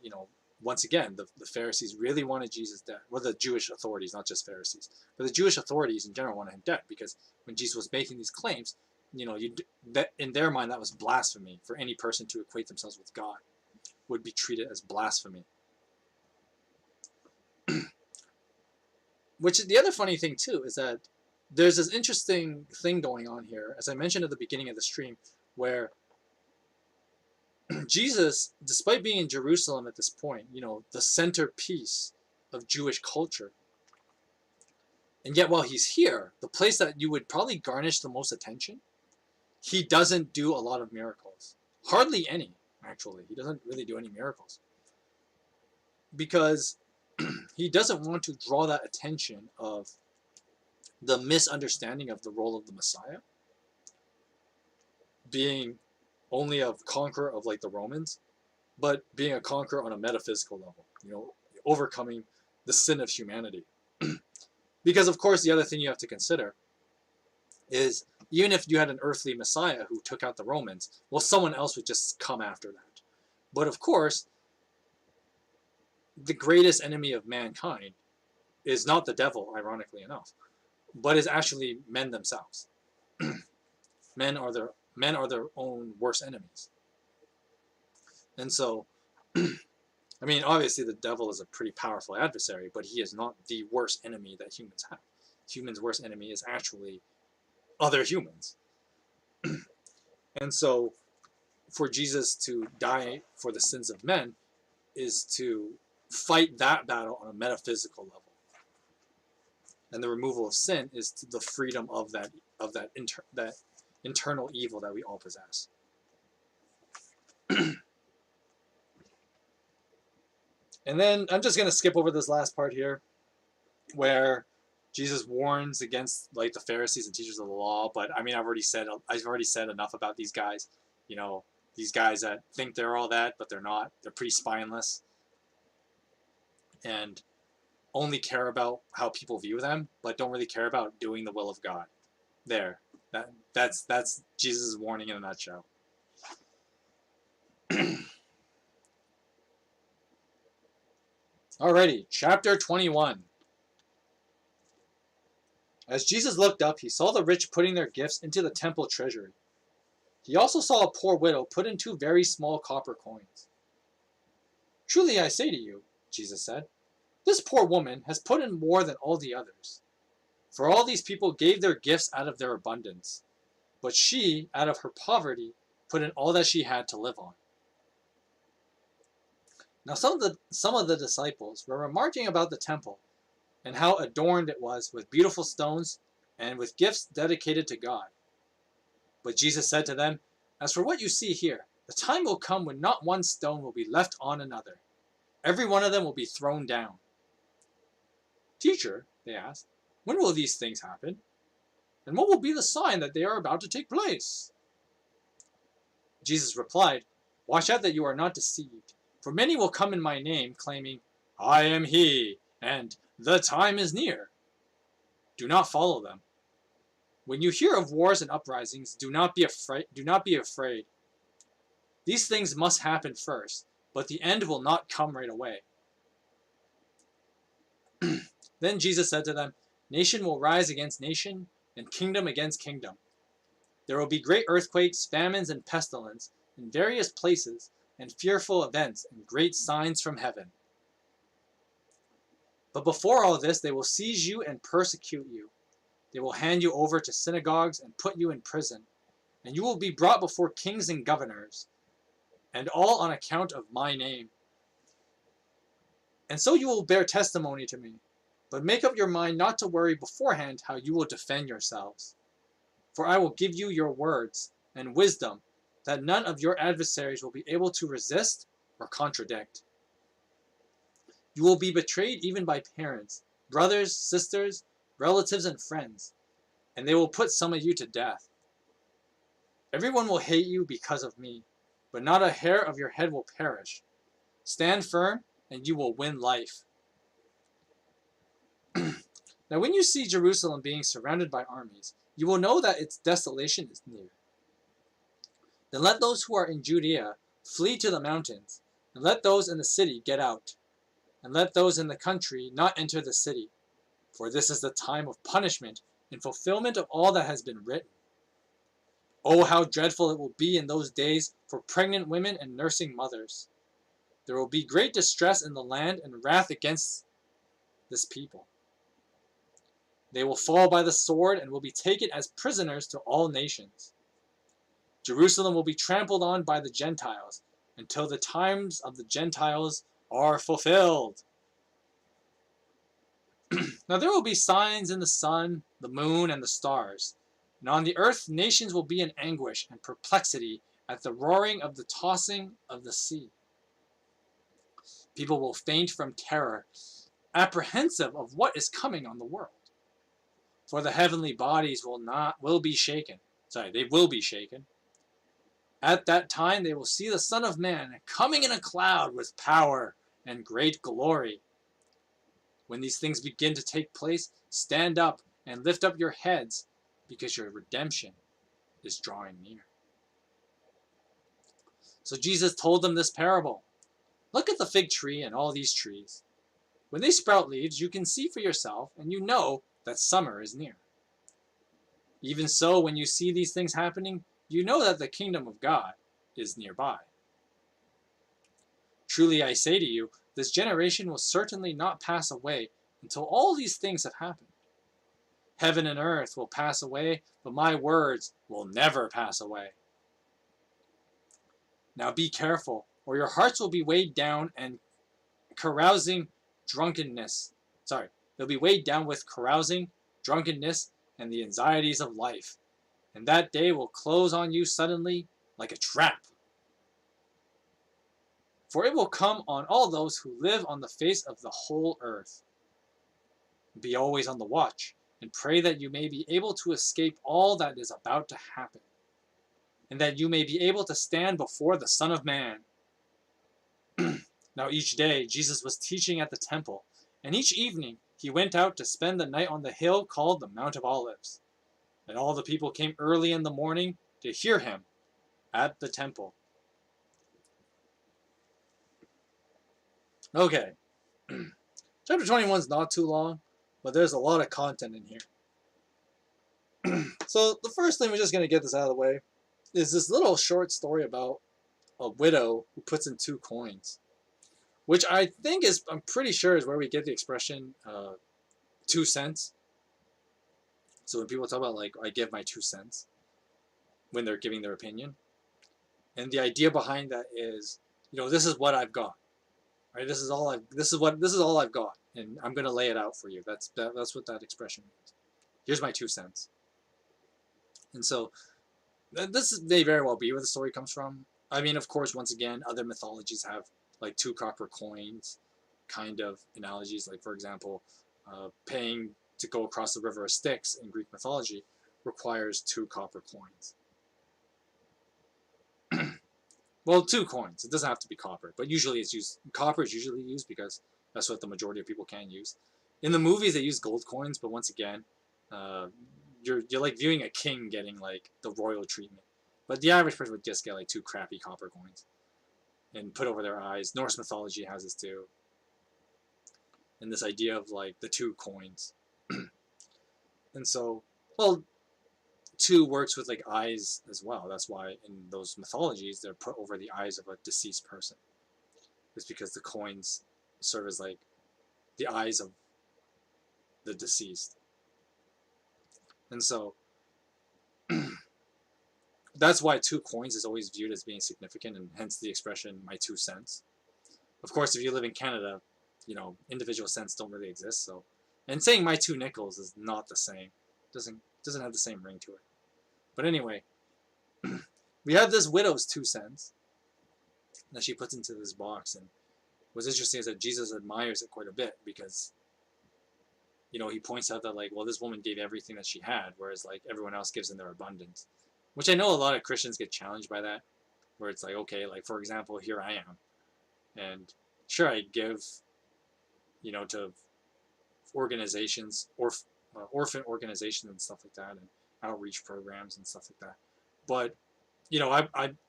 once again, the Pharisees really wanted Jesus dead. Well, the Jewish authorities, not just Pharisees, but the Jewish authorities in general wanted him dead, because when Jesus was making these claims, that in their mind that was blasphemy. For any person to equate themselves with God would be treated as blasphemy. Which the other funny thing too is that there's this interesting thing going on here, as I mentioned at the beginning of the stream, where Jesus, despite being in Jerusalem at this point, the centerpiece of Jewish culture, and yet while he's here, the place that you would probably garnish the most attention, he doesn't do a lot of miracles. Hardly any, actually. He doesn't really do any miracles. Because he doesn't want to draw that attention of the misunderstanding of the role of the Messiah being only a conqueror of like the Romans, but being a conqueror on a metaphysical level, overcoming the sin of humanity. Because of course the other thing you have to consider is, even if you had an earthly Messiah who took out the Romans, well, someone else would just come after that. But of course, the greatest enemy of mankind is not the devil, ironically enough, but is actually men themselves. Men are their own worst enemies. And so, I mean, obviously the devil is a pretty powerful adversary, but he is not the worst enemy that humans have. Humans' worst enemy is actually other humans. And so, for Jesus to die for the sins of men is to fight that battle on a metaphysical level. And the removal of sin is to the freedom of that internal evil that we all possess. And then I'm just going to skip over this last part here, where Jesus warns against like the Pharisees and teachers of the law. But I mean, I've already said enough about these guys. These guys that think they're all that, but they're not. They're pretty spineless, and only care about how people view them, but don't really care about doing the will of God. That's Jesus' warning in a nutshell. Alrighty, chapter 21. As Jesus looked up, he saw the rich putting their gifts into the temple treasury. He also saw a poor widow put in 2 very small copper coins. Truly I say to you, Jesus said, this poor woman has put in more than all the others. For all these people gave their gifts out of their abundance, but she, out of her poverty, put in all that she had to live on. Now some of the disciples were remarking about the temple and how adorned it was with beautiful stones and with gifts dedicated to God. But Jesus said to them, as for what you see here, the time will come when not one stone will be left on another. Every one of them will be thrown down. Teacher, they asked, when will these things happen? And what will be the sign that they are about to take place? Jesus replied, watch out that you are not deceived. For many will come in my name, claiming, I am he, and the time is near. Do not follow them. When you hear of wars and uprisings, do not be afraid. These things must happen first, but the end will not come right away. Then Jesus said to them, nation will rise against nation, and kingdom against kingdom. There will be great earthquakes, famines, and pestilence in various places, and fearful events and great signs from heaven. But before all this, they will seize you and persecute you. They will hand you over to synagogues and put you in prison, and you will be brought before kings and governors, and all on account of my name. And so you will bear testimony to me. But make up your mind not to worry beforehand how you will defend yourselves. For I will give you your words and wisdom, that none of your adversaries will be able to resist or contradict. You will be betrayed even by parents, brothers, sisters, relatives, and friends, and they will put some of you to death. Everyone will hate you because of me, but not a hair of your head will perish. Stand firm, and you will win life. Now, when you see Jerusalem being surrounded by armies, you will know that its desolation is near. Then let those who are in Judea flee to the mountains, and let those in the city get out, and let those in the country not enter the city. For this is the time of punishment in fulfillment of all that has been written. Oh, how dreadful it will be in those days for pregnant women and nursing mothers. There will be great distress in the land and wrath against this people. They will fall by the sword and will be taken as prisoners to all nations. Jerusalem will be trampled on by the Gentiles until the times of the Gentiles are fulfilled. Now there will be signs in the sun, the moon, and the stars. And on the earth nations will be in anguish and perplexity at the roaring of the tossing of the sea. People will faint from terror, apprehensive of what is coming on the world. For the heavenly bodies will be shaken. They will be shaken. At that time they will see the Son of Man coming in a cloud with power and great glory. When these things begin to take place, stand up and lift up your heads, because your redemption is drawing near. So Jesus told them this parable. Look at the fig tree and all these trees. When they sprout leaves, you can see for yourself, and you know that summer is near. Even so, when you see these things happening, you know that the kingdom of God is nearby. Truly I say to you, this generation will certainly not pass away until all these things have happened. Heaven and earth will pass away, but my words will never pass away. Now be careful, or your hearts will be weighed down and carousing drunkenness. They'll be weighed down with carousing, drunkenness, and the anxieties of life. And that day will close on you suddenly like a trap. For it will come on all those who live on the face of the whole earth. Be always on the watch, and pray that you may be able to escape all that is about to happen, and that you may be able to stand before the Son of Man. Now each day Jesus was teaching at the temple, and each evening he went out to spend the night on the hill called the Mount of Olives. And all the people came early in the morning to hear him at the temple. Okay. Chapter 21 is not too long, but there's a lot of content in here. So the first thing, we're just going to get this out of the way, is this little short story about a widow who puts in 2 coins. Which I think is, I'm pretty sure, is where we get the expression 2 cents. So when people talk about, like, I give my 2 cents, when they're giving their opinion. And the idea behind that is, this is what I've got. Right? This is all I've got, and I'm gonna lay it out for you. That's what that expression means. Here's my 2 cents. And so this may very well be where the story comes from. I mean, of course, once again, other mythologies have like 2 copper coins kind of analogies. Like, for example, paying to go across the river of Styx in Greek mythology requires 2 copper coins. Well, 2 coins. It doesn't have to be copper, but usually it's used. Copper is usually used because that's what the majority of people can use. In the movies, they use gold coins, but once again, you're like viewing a king getting like the royal treatment. But the average person would just get like 2 crappy copper coins and put over their eyes. Norse mythology has this too. And this idea of like the 2 coins. And so, well, 2 works with like eyes as well. That's why in those mythologies they're put over the eyes of a deceased person. It's because the coins serve as like the eyes of the deceased. And so that's why 2 coins is always viewed as being significant, and hence the expression my 2 cents. Of course, if you live in Canada, individual cents don't really exist. So, and saying my 2 nickels is not the same. Doesn't have the same ring to it. But anyway, we have this widow's 2 cents that she puts into this box, and what's interesting is that Jesus admires it quite a bit because, he points out that like, well, this woman gave everything that she had, whereas like everyone else gives in their abundance. Which I know a lot of Christians get challenged by that, where it's like, okay, like for example, here I am, And sure, I give, to organizations or orphan organizations and stuff like that, and outreach programs and stuff like that. But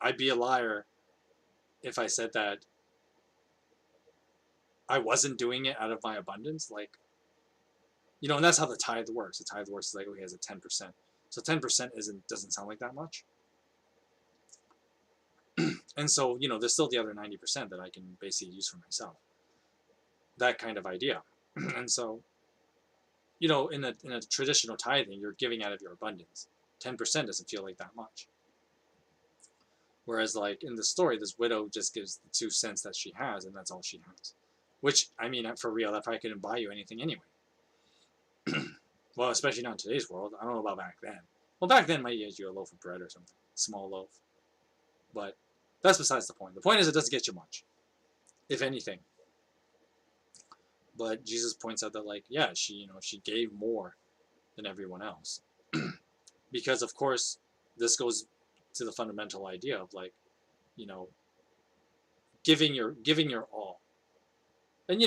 I'd be a liar if I said that I wasn't doing it out of my abundance. Like, and that's how the tithe works. The tithe works like, okay, as a 10%. So 10% doesn't sound like that much. And so, there's still the other 90% that I can basically use for myself. That kind of idea. And so, in a traditional tithing, you're giving out of your abundance. 10% doesn't feel like that much. Whereas, like, in the story, this widow just gives the 2 cents that she has, and that's all she has. Which, I mean, for real, that probably couldn't buy you anything anyway. Well, especially not in today's world. I don't know about back then. Well, back then, might get you a loaf of bread or something. Small loaf. But that's besides the point. The point is, it doesn't get you much, if anything. But Jesus points out that, like, yeah, she gave more than everyone else. Because, of course, this goes to the fundamental idea of, like, giving your all. And,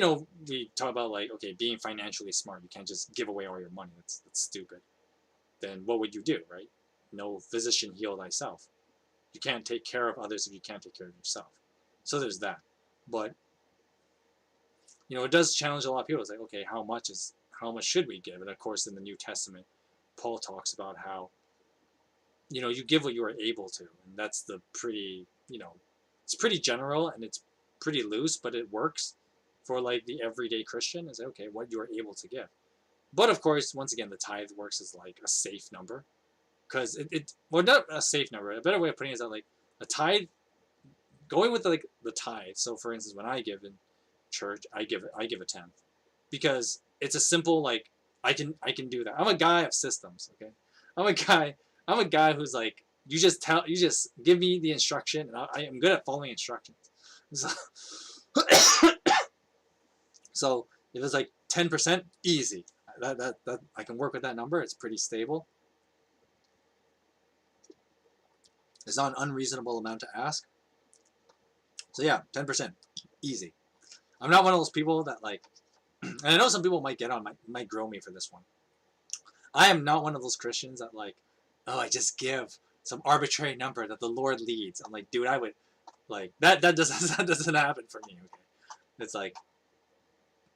we talk about, like, okay, being financially smart. You can't just give away all your money. That's stupid. Then what would you do, right? No physician, heal thyself. You can't take care of others if you can't take care of yourself. So there's that. But, it does challenge a lot of people. It's like, okay, how much should we give? And, of course, in the New Testament, Paul talks about how, you give what you are able to. And that's the pretty, it's pretty general and it's pretty loose, but it works for, like, the everyday Christian. Is okay, what you are able to give. But, of course, once again, the tithe works as, like, a safe number. Because well, not a safe number. A better way of putting it is that, like, a tithe, going with, like, the tithe. So, for instance, when I give in church, I give a tenth. Because it's a simple, like, I can do that. I'm a guy of systems, okay? I'm a guy who's like, you just give me the instruction, and I am good at following instructions. So, so if it's like 10%, easy. That I can work with that number. It's pretty stable. It's not an unreasonable amount to ask. So yeah, 10%, easy. I'm not one of those people that, like, and I know some people might grill me for this one. I am not one of those Christians that, like, oh, I just give some arbitrary number that the Lord leads. I'm like, dude, I would, like, that doesn't happen for me. Okay, it's like,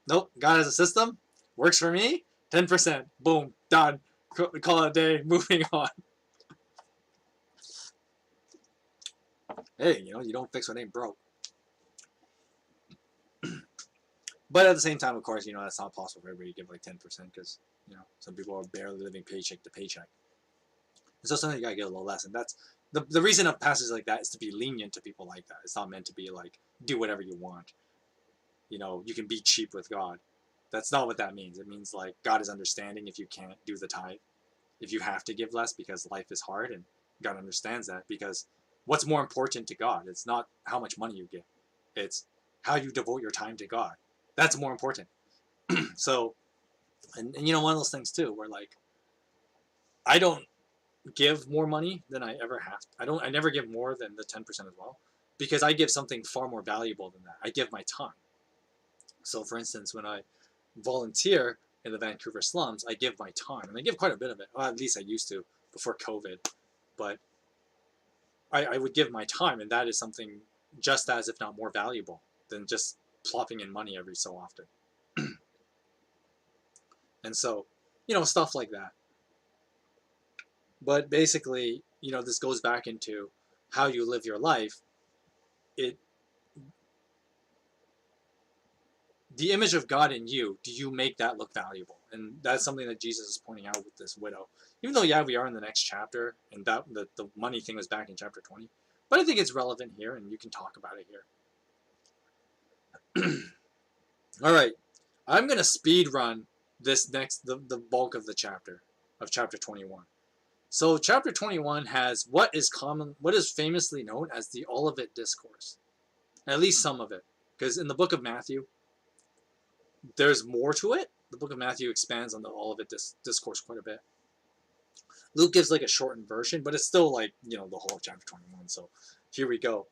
nope, God has a system, works for me. 10%, boom, done. Call it a day. Moving on. Hey, you don't fix what ain't broke. But at the same time, of course, that's not possible for everybody to give like 10% because, some people are barely living paycheck to paycheck. And so sometimes you gotta get a little less. And that's the reason of passages like that is to be lenient to people like that. It's not meant to be like, do whatever you want. You can be cheap with God. That's not what that means. It means, like, God is understanding if you can't do the tithe, if you have to give less because life is hard, and God understands that, because what's more important to God? It's not how much money you give. It's how you devote your time to God. That's more important. So, and one of those things too, where, like, I don't give more money than I ever have. I never give more than the 10% as well, because I give something far more valuable than that. I give my time. So, for instance, when I volunteer in the Vancouver slums, I give my time, and I give quite a bit of it. Well, at least I used to before COVID, but I would give my time, and that is something just as, if not more valuable than just plopping in money every so often. And so, stuff like that. But basically, this goes back into how you live your life. The image of God in you, do you make that look valuable? And that's something that Jesus is pointing out with this widow. Even though, yeah, we are in the next chapter, and that the money thing was back in chapter 20. But I think it's relevant here, and you can talk about it here. All right. I'm going to speed run this next, the bulk of the chapter, of chapter 21. So chapter 21 has what is famously known as the Olivet Discourse. At least some of it. Because in the book of Matthew, there's more to it. The book of Matthew expands on the Olivet Discourse quite a bit. Luke gives, like, a shortened version, but it's still, like, the whole of chapter 21. So here we go.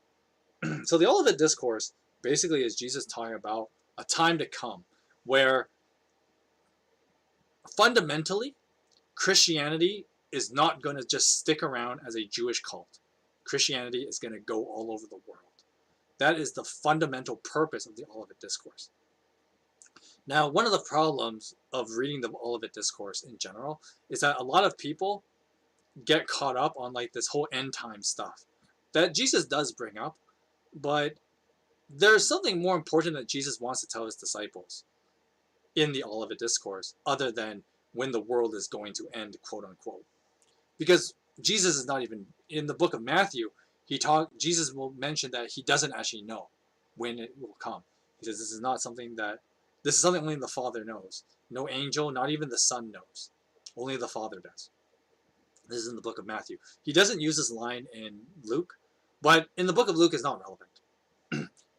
So the Olivet Discourse basically is Jesus talking about a time to come where fundamentally Christianity is not going to just stick around as a Jewish cult. Christianity is going to go all over the world. That is the fundamental purpose of the Olivet Discourse. Now, one of the problems of reading the Olivet Discourse in general is that a lot of people get caught up on like this whole end time stuff that Jesus does bring up, but there's something more important that Jesus wants to tell his disciples in the Olivet Discourse other than when the world is going to end, quote unquote. Because Jesus is not even in the book of Matthew. Jesus will mention that he doesn't actually know when it will come. He says this is something only the Father knows. No angel, not even the Son knows. Only the Father does. This is in the book of Matthew. He doesn't use this line in Luke, but in the book of Luke is not relevant.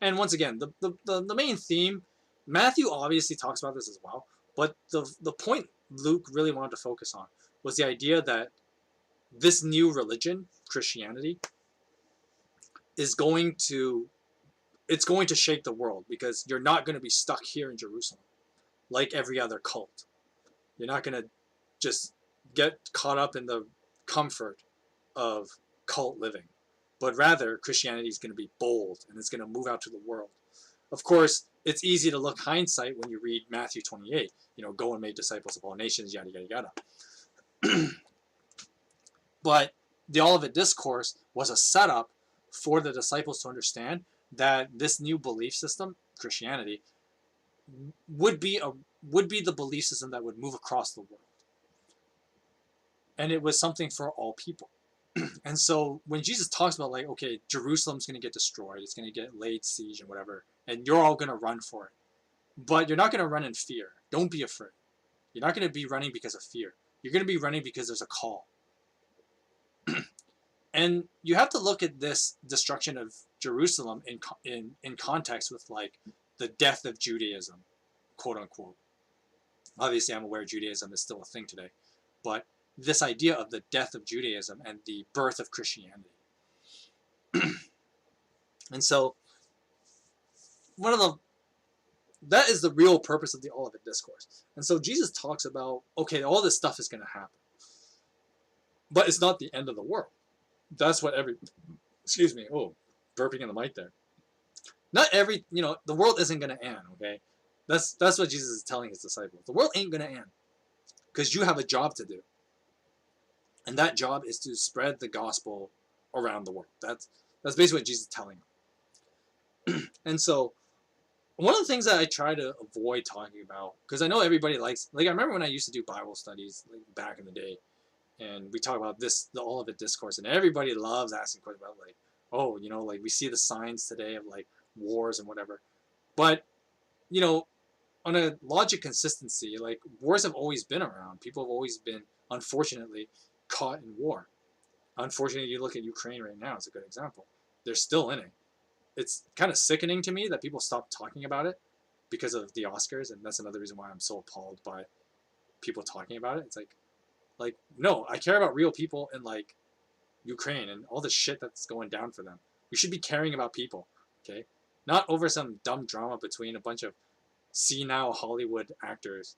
And once again, the main theme, Matthew obviously talks about this as well, but the point Luke really wanted to focus on was the idea that this new religion, Christianity, is going to shake the world, because you're not going to be stuck here in Jerusalem like every other cult. You're not going to just get caught up in the comfort of cult living, but rather Christianity is going to be bold and it's going to move out to the world. Of course, it's easy to look hindsight when you read Matthew 28, go and make disciples of all nations, yada, yada, yada. But the Olivet Discourse was a setup for the disciples to understand that this new belief system, Christianity, would be the belief system that would move across the world. And it was something for all people. And so when Jesus talks about like, okay, Jerusalem's going to get destroyed, it's going to get laid siege and whatever, and you're all going to run for it. But you're not going to run in fear. Don't be afraid. You're not going to be running because of fear. You're going to be running because there's a call. And you have to look at this destruction of Jerusalem in context with like the death of Judaism, quote unquote. Obviously, I'm aware Judaism is still a thing today, but this idea of the death of Judaism and the birth of Christianity. And so that is the real purpose of the Olivet Discourse. And so Jesus talks about, okay, all this stuff is going to happen, but it's not the end of the world. That's what burping in the mic there. Not every, the world isn't going to end, okay? That's what Jesus is telling his disciples. The world ain't going to end because you have a job to do. And that job is to spread the gospel around the world. That's basically what Jesus is telling them. And so one of the things that I try to avoid talking about, because I know everybody likes, like I remember when I used to do Bible studies like back in the day, and we talk about the Olivet Discourse, and everybody loves asking questions about like, oh, like we see the signs today of like wars and whatever. But, on a logic consistency, like wars have always been around. People have always been, unfortunately, caught in war. Unfortunately, you look at Ukraine right now, it's a good example. They're still in it. It's kind of sickening to me that people stop talking about it because of the Oscars, and that's another reason why I'm so appalled by people talking about it. It's like no, I care about real people in like Ukraine and all the shit that's going down for them. We should be caring about people, okay? Not over some dumb drama between a bunch of senile Hollywood actors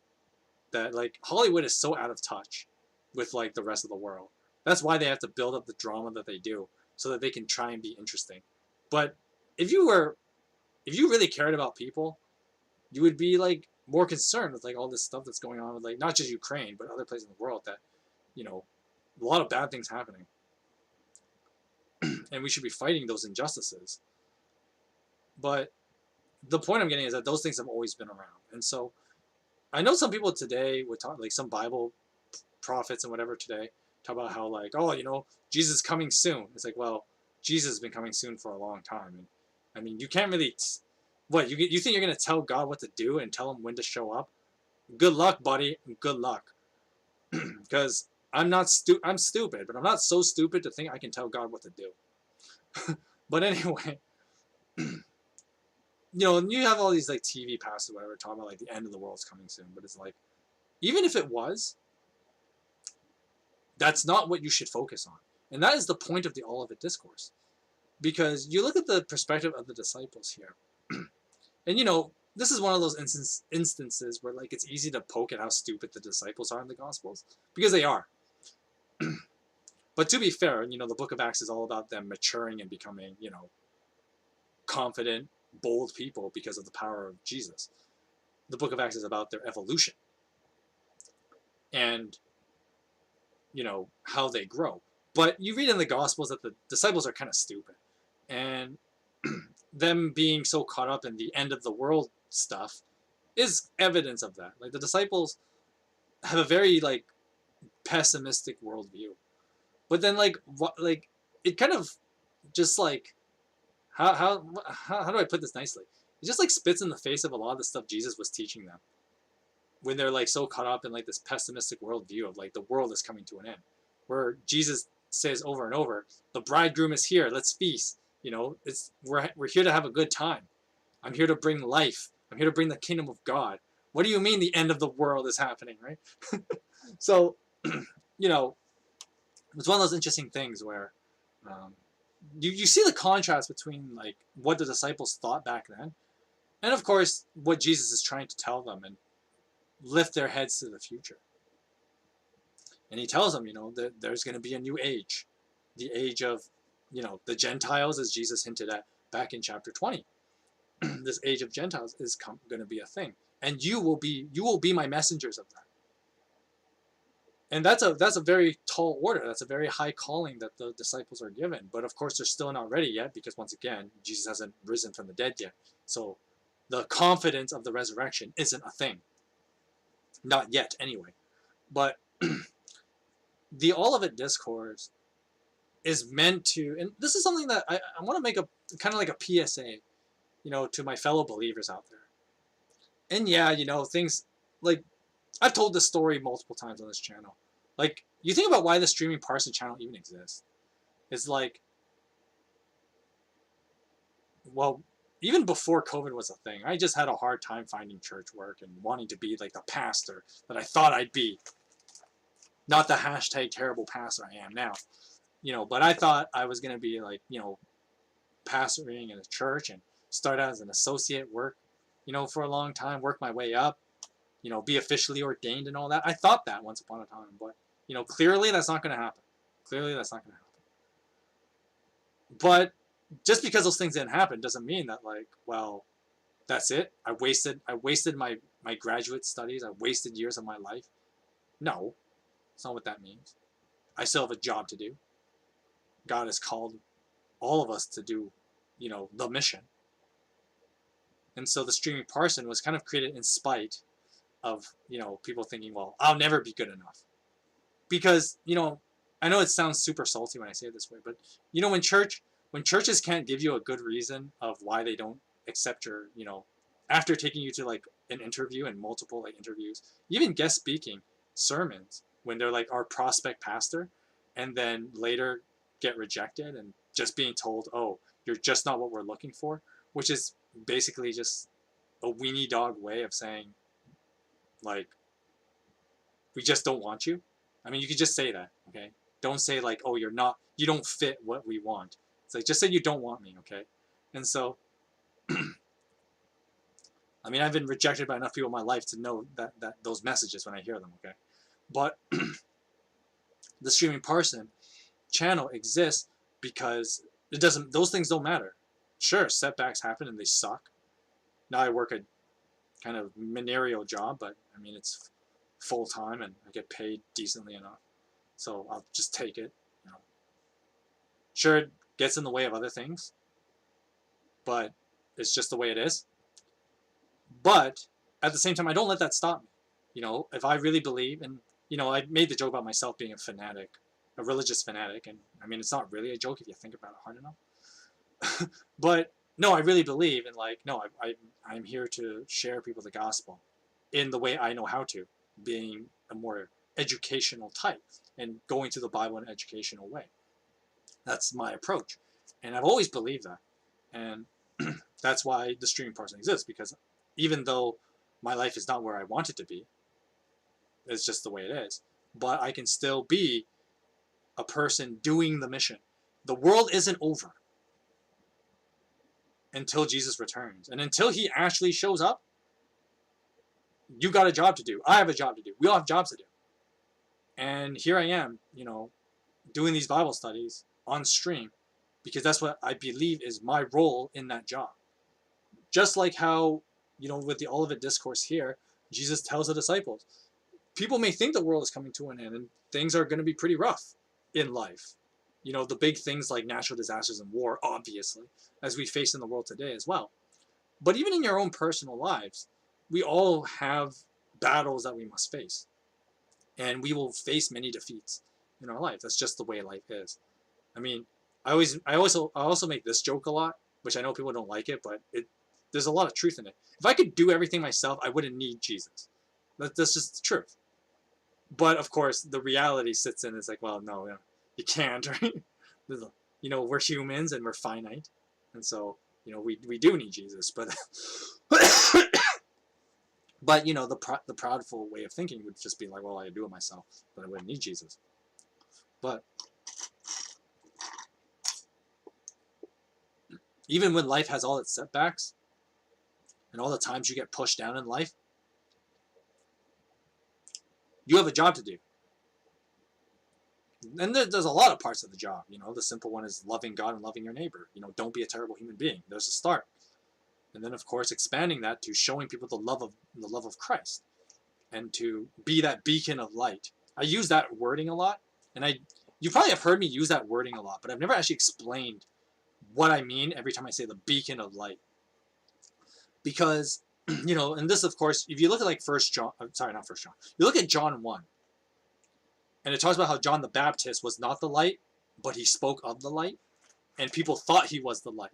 that like Hollywood is so out of touch with like the rest of the world. That's why they have to build up the drama that they do so that they can try and be interesting. But if you really cared about people, you would be like more concerned with like all this stuff that's going on with like not just Ukraine but other places in the world that a lot of bad things happening. And we should be fighting those injustices. But the point I'm getting is that those things have always been around. And so I know some people today would talk, like some Bible prophets and whatever today, talk about how like, oh, Jesus is coming soon. It's like, well, Jesus has been coming soon for a long time. And I mean, you can't really, you think you're going to tell God what to do and tell him when to show up? Good luck, buddy. Good luck. Because I'm stupid, but I'm not so stupid to think I can tell God what to do. But anyway, and you have all these like TV pastors, whatever, talking about like the end of the world's coming soon. But it's like, even if it was, that's not what you should focus on. And that is the point of the Olivet Discourse. Because you look at the perspective of the disciples here. And this is one of those instances where like it's easy to poke at how stupid the disciples are in the Gospels, because they are. But to be fair, the book of Acts is all about them maturing and becoming, confident, bold people because of the power of Jesus. The book of Acts is about their evolution and, how they grow. But you read in the Gospels that the disciples are kind of stupid. And them being so caught up in the end of the world stuff is evidence of that. Like the disciples have a very like pessimistic worldview. But then like it kind of just like how do I put this nicely? It just like spits in the face of a lot of the stuff Jesus was teaching them when they're like so caught up in like this pessimistic worldview of like the world is coming to an end, where Jesus says over and over, "The bridegroom is here. Let's feast. We're here to have a good time. I'm here to bring life. I'm here to bring the kingdom of God. What do you mean the end of the world is happening, right?" So, it's one of those interesting things where you see the contrast between like what the disciples thought back then, and of course what Jesus is trying to tell them and lift their heads to the future. And he tells them, that there's going to be a new age, the age of, the Gentiles, as Jesus hinted at back in chapter 20. This age of Gentiles is going to be a thing, and you will be my messengers of that. And that's a very tall order. That's a very high calling that the disciples are given. But of course, they're still not ready yet because once again, Jesus hasn't risen from the dead yet. So the confidence of the resurrection isn't a thing. Not yet, anyway. But the Olivet Discourse is meant to, and this is something that I want to make a kind of like a PSA, to my fellow believers out there. And yeah, things like I've told this story multiple times on this channel. Like, you think about why the streaming Parson channel even exists. It's like, well, even before COVID was a thing, I just had a hard time finding church work and wanting to be like the pastor that I thought I'd be. Not the hashtag terrible pastor I am now. But I thought I was going to be like, pastoring in a church and start out as an associate, work, for a long time, work my way up, be officially ordained and all that. I thought that once upon a time, but, clearly that's not going to happen. Clearly that's not going to happen. But just because those things didn't happen doesn't mean that like, well, that's it. I wasted my graduate studies. I wasted years of my life. No, that's not what that means. I still have a job to do. God has called all of us to do, the mission. And so the streaming Parson was kind of created in spite of, people thinking, well, I'll never be good enough. Because, I know it sounds super salty when I say it this way, but, when churches can't give you a good reason of why they don't accept your, after taking you to like an interview and multiple like interviews, even guest speaking sermons when they're like our prospect pastor, and then later get rejected and just being told, oh, you're just not what we're looking for, which is basically just a weenie dog way of saying, like, we just don't want you. I mean, you could just say that, okay? Don't say like, oh, you don't fit what we want. It's like, just say you don't want me, okay? And so, I mean, I've been rejected by enough people in my life to know that those messages when I hear them, okay? But the streaming Parson channel exists because those things don't matter. Sure, setbacks happen and they suck. Now I work a kind of managerial job, but I mean, it's full time and I get paid decently enough. So I'll just take it, Sure, it gets in the way of other things, but it's just the way it is. But at the same time, I don't let that stop me. If I really believe, and, I made the joke about myself being a fanatic, a religious fanatic, and I mean, it's not really a joke if you think about it hard enough. But no, I really believe, and like, no, I'm here to share people the gospel in the way I know how to, being a more educational type and going through the Bible in an educational way. That's my approach, and I've always believed that, and that's why the streaming Parson exists, because even though my life is not where I want it to be, it's just the way it is, but I can still be a person doing the mission. The world isn't over. until Jesus returns. And until he actually shows up, you got a job to do. I have a job to do. We all have jobs to do. And here I am, doing these Bible studies on stream because that's what I believe is my role in that job. Just like how, with the Olivet Discourse here, Jesus tells the disciples, people may think the world is coming to an end and things are going to be pretty rough in life. The big things like natural disasters and war, obviously, as we face in the world today as well. But even in your own personal lives, we all have battles that we must face. And we will face many defeats in our life. That's just the way life is. I mean, I also make this joke a lot, which I know people don't like it, but there's a lot of truth in it. If I could do everything myself, I wouldn't need Jesus. That's just the truth. But of course, the reality sits in. It's like, well, no, you can't. Right? We're humans and we're finite, and so we do need Jesus. But but the proudful way of thinking would just be like, well, I do it myself, but I wouldn't need Jesus. But even when life has all its setbacks and all the times you get pushed down in life, you have a job to do. And there's a lot of parts of the job. The simple one is loving God and loving your neighbor. Don't be a terrible human being. There's a start. And then, of course, expanding that to showing people the love of Christ and to be that beacon of light. I use that wording a lot, and you probably have heard me use that wording a lot, but I've never actually explained what I mean every time I say the beacon of light. Because, and this, of course, if you look at like not First John, you look at John 1, and it talks about how John the Baptist was not the light, but he spoke of the light, and people thought he was the light.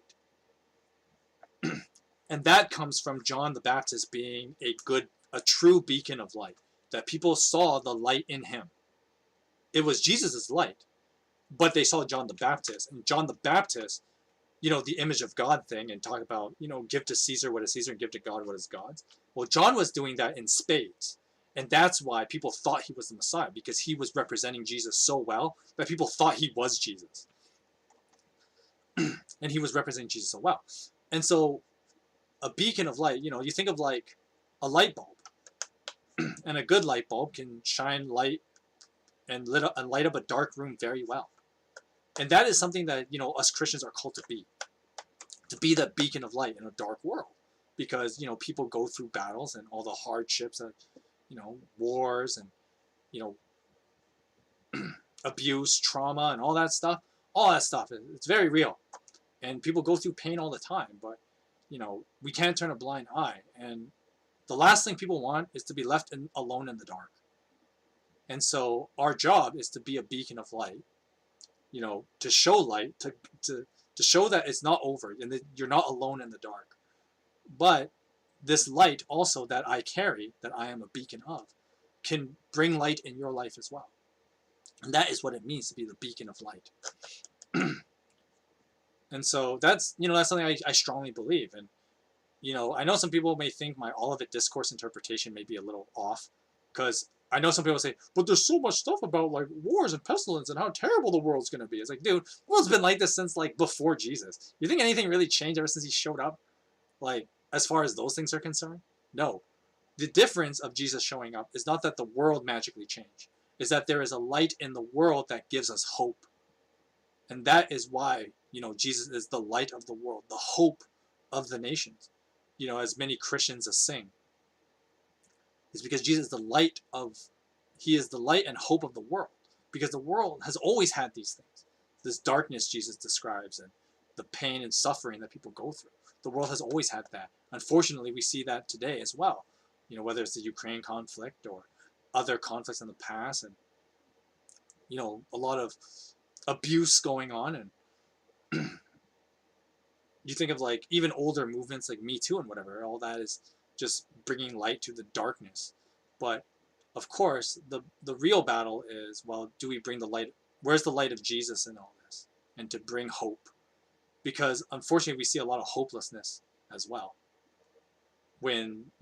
And that comes from John the Baptist being a true beacon of light, that people saw the light in him. It was Jesus' light, but they saw John the Baptist. And John the Baptist, the image of God thing, and talk about, give to Caesar what is Caesar and give to God what is God's. Well, John was doing that in spades. And that's why people thought he was the Messiah, because he was representing Jesus so well that people thought he was Jesus. And he was representing Jesus so well. And so a beacon of light, you think of like a light bulb. And a good light bulb can shine light and light up a dark room very well. And that is something that, us Christians are called to be that beacon of light in a dark world. Because, people go through battles and all the hardships and, wars and, abuse, trauma, and all that stuff. All that stuff, it's very real. And people go through pain all the time, but, we can't turn a blind eye. And the last thing people want is to be left alone in the dark. And so our job is to be a beacon of light, to show light, to show that it's not over and that you're not alone in the dark. But this light also that I carry, that I am a beacon of, can bring light in your life as well. And that is what it means to be the beacon of light. And so that's something I strongly believe. And, I know some people may think my Olivet Discourse interpretation may be a little off, because I know some people say, but there's so much stuff about like wars and pestilence and how terrible the world's going to be. It's like, dude, the world's been like this since like before Jesus. You think anything really changed ever since he showed up? Like, as far as those things are concerned? No. The difference of Jesus showing up is not that the world magically changed. Is that there is a light in the world that gives us hope. And that is why, Jesus is the light of the world, the hope of the nations. As many Christians sing. Is because Jesus is the light he is the light and hope of the world. Because the world has always had these things. This darkness Jesus describes and the pain and suffering that people go through. The world has always had that. Unfortunately, we see that today as well. Whether it's the Ukraine conflict or other conflicts in the past, and a lot of abuse going on. And you think of like even older movements like Me Too and whatever. All that is just bringing light to the darkness. But of course, the real battle is, well, do we bring the light? Where's the light of Jesus in all this? And to bring hope. Because unfortunately, we see a lot of hopelessness as well. When,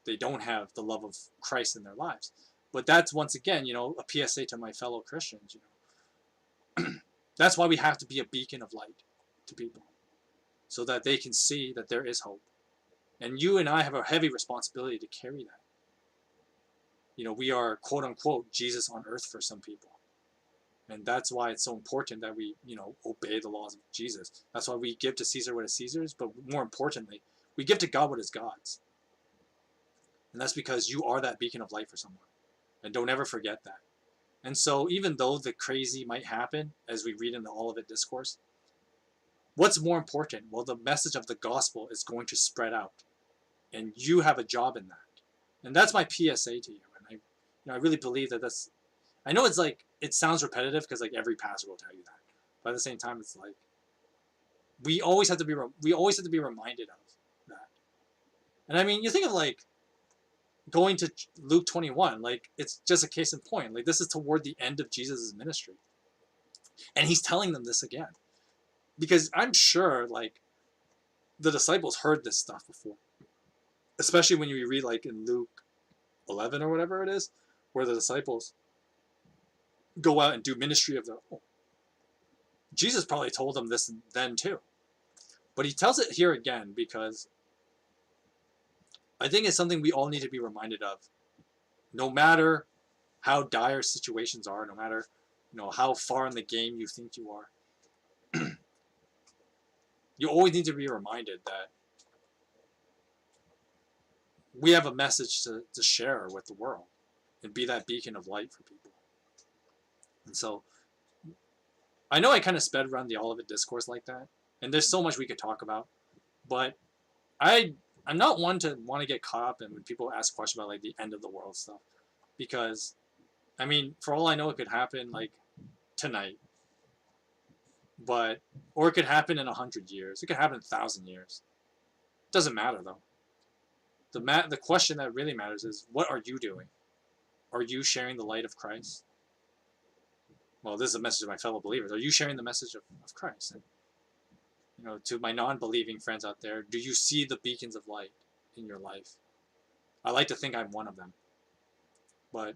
they don't have the love of Christ in their lives. But that's, once again, a PSA to my fellow Christians, That's why we have to be a beacon of light to people. so that they can see that there is hope. And you and I have a heavy responsibility to carry that. We are, quote unquote, Jesus on earth for some people. And that's why it's so important that we, obey the laws of Jesus. That's why we give to Caesar what is Caesar's, but more importantly, we give to God what is God's. And that's because you are that beacon of light for someone. And don't ever forget that. And so even though the crazy might happen, as we read in the Olivet Discourse, what's more important? Well, the message of the gospel is going to spread out. And you have a job in that. And that's my PSA to you. And I really believe that that's, I know it's like, it sounds repetitive because like every pastor will tell you that. But at the same time, it's like, we always have to be reminded of that. And I mean, you think of like, going to Luke 21, like it's just a case in point. Like this is toward the end of Jesus' ministry. And he's telling them this again. Because I'm sure like the disciples heard this stuff before. Especially when you read like in Luke 11 or whatever it is, where the disciples go out and do ministry of their own. Jesus probably told them this then too. But he tells it here again because I think it's something we all need to be reminded of. No matter how dire situations are, no matter how far in the game you think you are, you always need to be reminded that we have a message to share with the world and be that beacon of light for people. And so I know I kind of sped around the Olivet Discourse like that, and there's so much we could talk about, but I'm not one to want to get caught up in when people ask questions about like the end of the world stuff, because I mean, for all I know, it could happen like tonight, or it could happen in 100 years. It could happen in 1,000 years. Doesn't matter though. The question that really matters is, what are you doing? Are you sharing the light of Christ? Well, this is a message of my fellow believers. Are you sharing the message of Christ? And to my non-believing friends out there, do you see the beacons of light in your life? I like to think I'm one of them. But,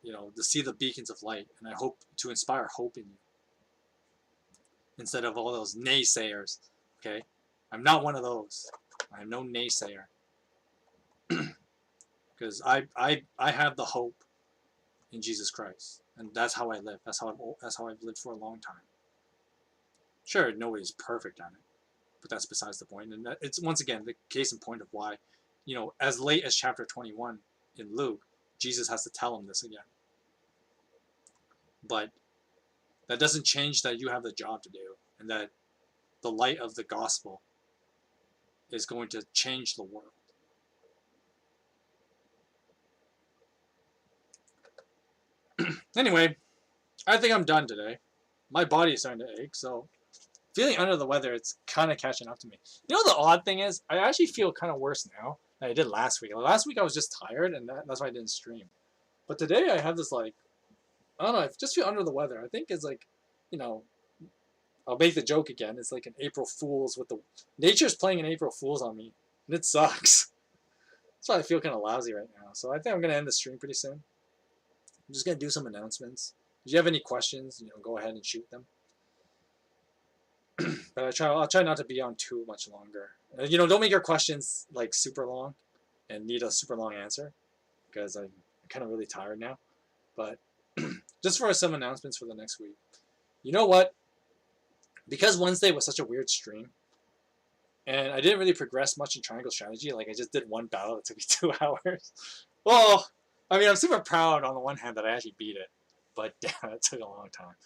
to see the beacons of light, and I hope to inspire hope in you. Instead of all those naysayers, okay? I'm not one of those. I'm no naysayer. Because I have the hope in Jesus Christ. And that's how I live. That's how I've lived for a long time. Sure, nobody's perfect at it, but that's besides the point. And it's once again the case in point of why, as late as chapter 21 in Luke, Jesus has to tell him this again. But that doesn't change that you have the job to do, and that the light of the gospel is going to change the world. Anyway, I think I'm done today. My body is starting to ache, so feeling under the weather, it's kind of catching up to me. The odd thing is, I actually feel kind of worse now than I did last week. Last week I was just tired, and that's why I didn't stream. But today I have this like, I don't know, I just feel under the weather. I think it's like, I'll make the joke again. It's like an April Fool's nature's playing an April Fool's on me, and it sucks. That's why I feel kind of lousy right now. So I think I'm going to end the stream pretty soon. I'm just going to do some announcements. If you have any questions, go ahead and shoot them. But I'll try not to be on too much longer. Don't make your questions like super long and need a super long answer, because I'm kind of really tired now. But just for some announcements for the next week. You know what? Because Wednesday was such a weird stream, and I didn't really progress much in Triangle Strategy. Like I just did one battle that took me 2 hours. Well, I mean, I'm super proud on the one hand that I actually beat it, but damn, it took a long time.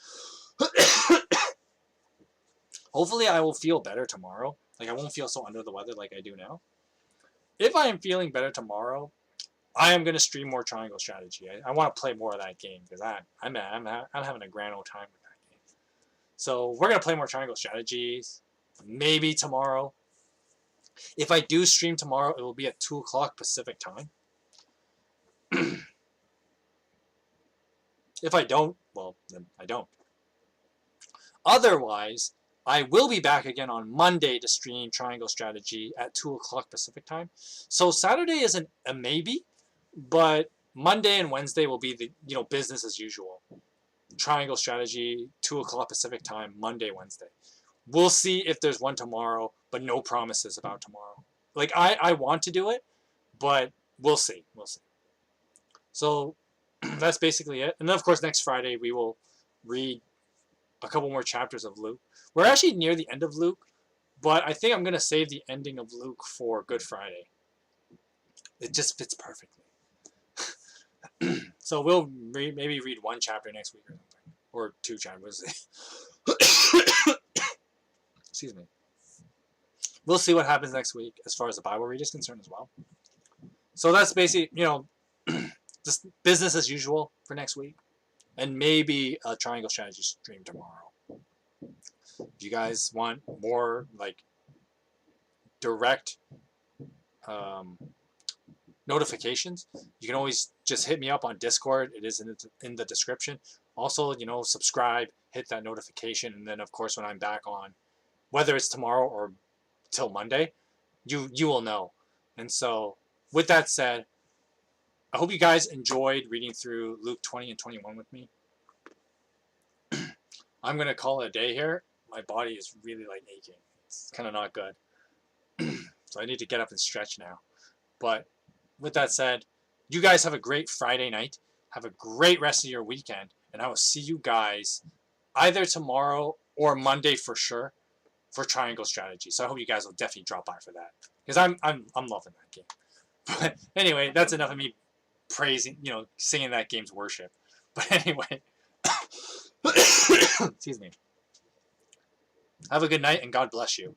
Hopefully I will feel better tomorrow. Like I won't feel so under the weather like I do now. If I am feeling better tomorrow, I am going to stream more Triangle Strategy. I want to play more of that game, because I'm having a grand old time with that game. So we're going to play more Triangle Strategies, maybe tomorrow. If I do stream tomorrow, it will be at 2 o'clock Pacific time. If I don't, well, then I don't. Otherwise, I will be back again on Monday to stream Triangle Strategy at 2 o'clock Pacific time. So Saturday isn't a maybe, but Monday and Wednesday will be the business as usual. Triangle Strategy, 2 o'clock Pacific time, Monday, Wednesday. We'll see if there's one tomorrow, but no promises about tomorrow. Like, I want to do it, but we'll see. We'll see. So that's basically it. And then, of course, next Friday we will read a couple more chapters of Luke. We're actually near the end of Luke, but I think I'm going to save the ending of Luke for Good Friday. It just fits perfectly. So we'll maybe read one chapter next week or something. Or 2 chapters. Excuse me. We'll see what happens next week as far as the Bible read is concerned as well. So that's basically, just business as usual for next week. And maybe a Triangle Strategy stream tomorrow. If you guys want more, like, direct notifications, you can always just hit me up on Discord. It is in the description. Also, subscribe, hit that notification, and then, of course, when I'm back on, whether it's tomorrow or till Monday, you will know. And so, with that said, I hope you guys enjoyed reading through Luke 20 and 21 with me. I'm going to call it a day here. My body is really, like, aching. It's kind of not good. So I need to get up and stretch now. But with that said, you guys have a great Friday night. Have a great rest of your weekend. And I will see you guys either tomorrow or Monday for sure for Triangle Strategy. So I hope you guys will definitely drop by for that. Because I'm loving that game. But anyway, that's enough of me praising, singing that game's worship. But anyway, excuse me. Have a good night and God bless you.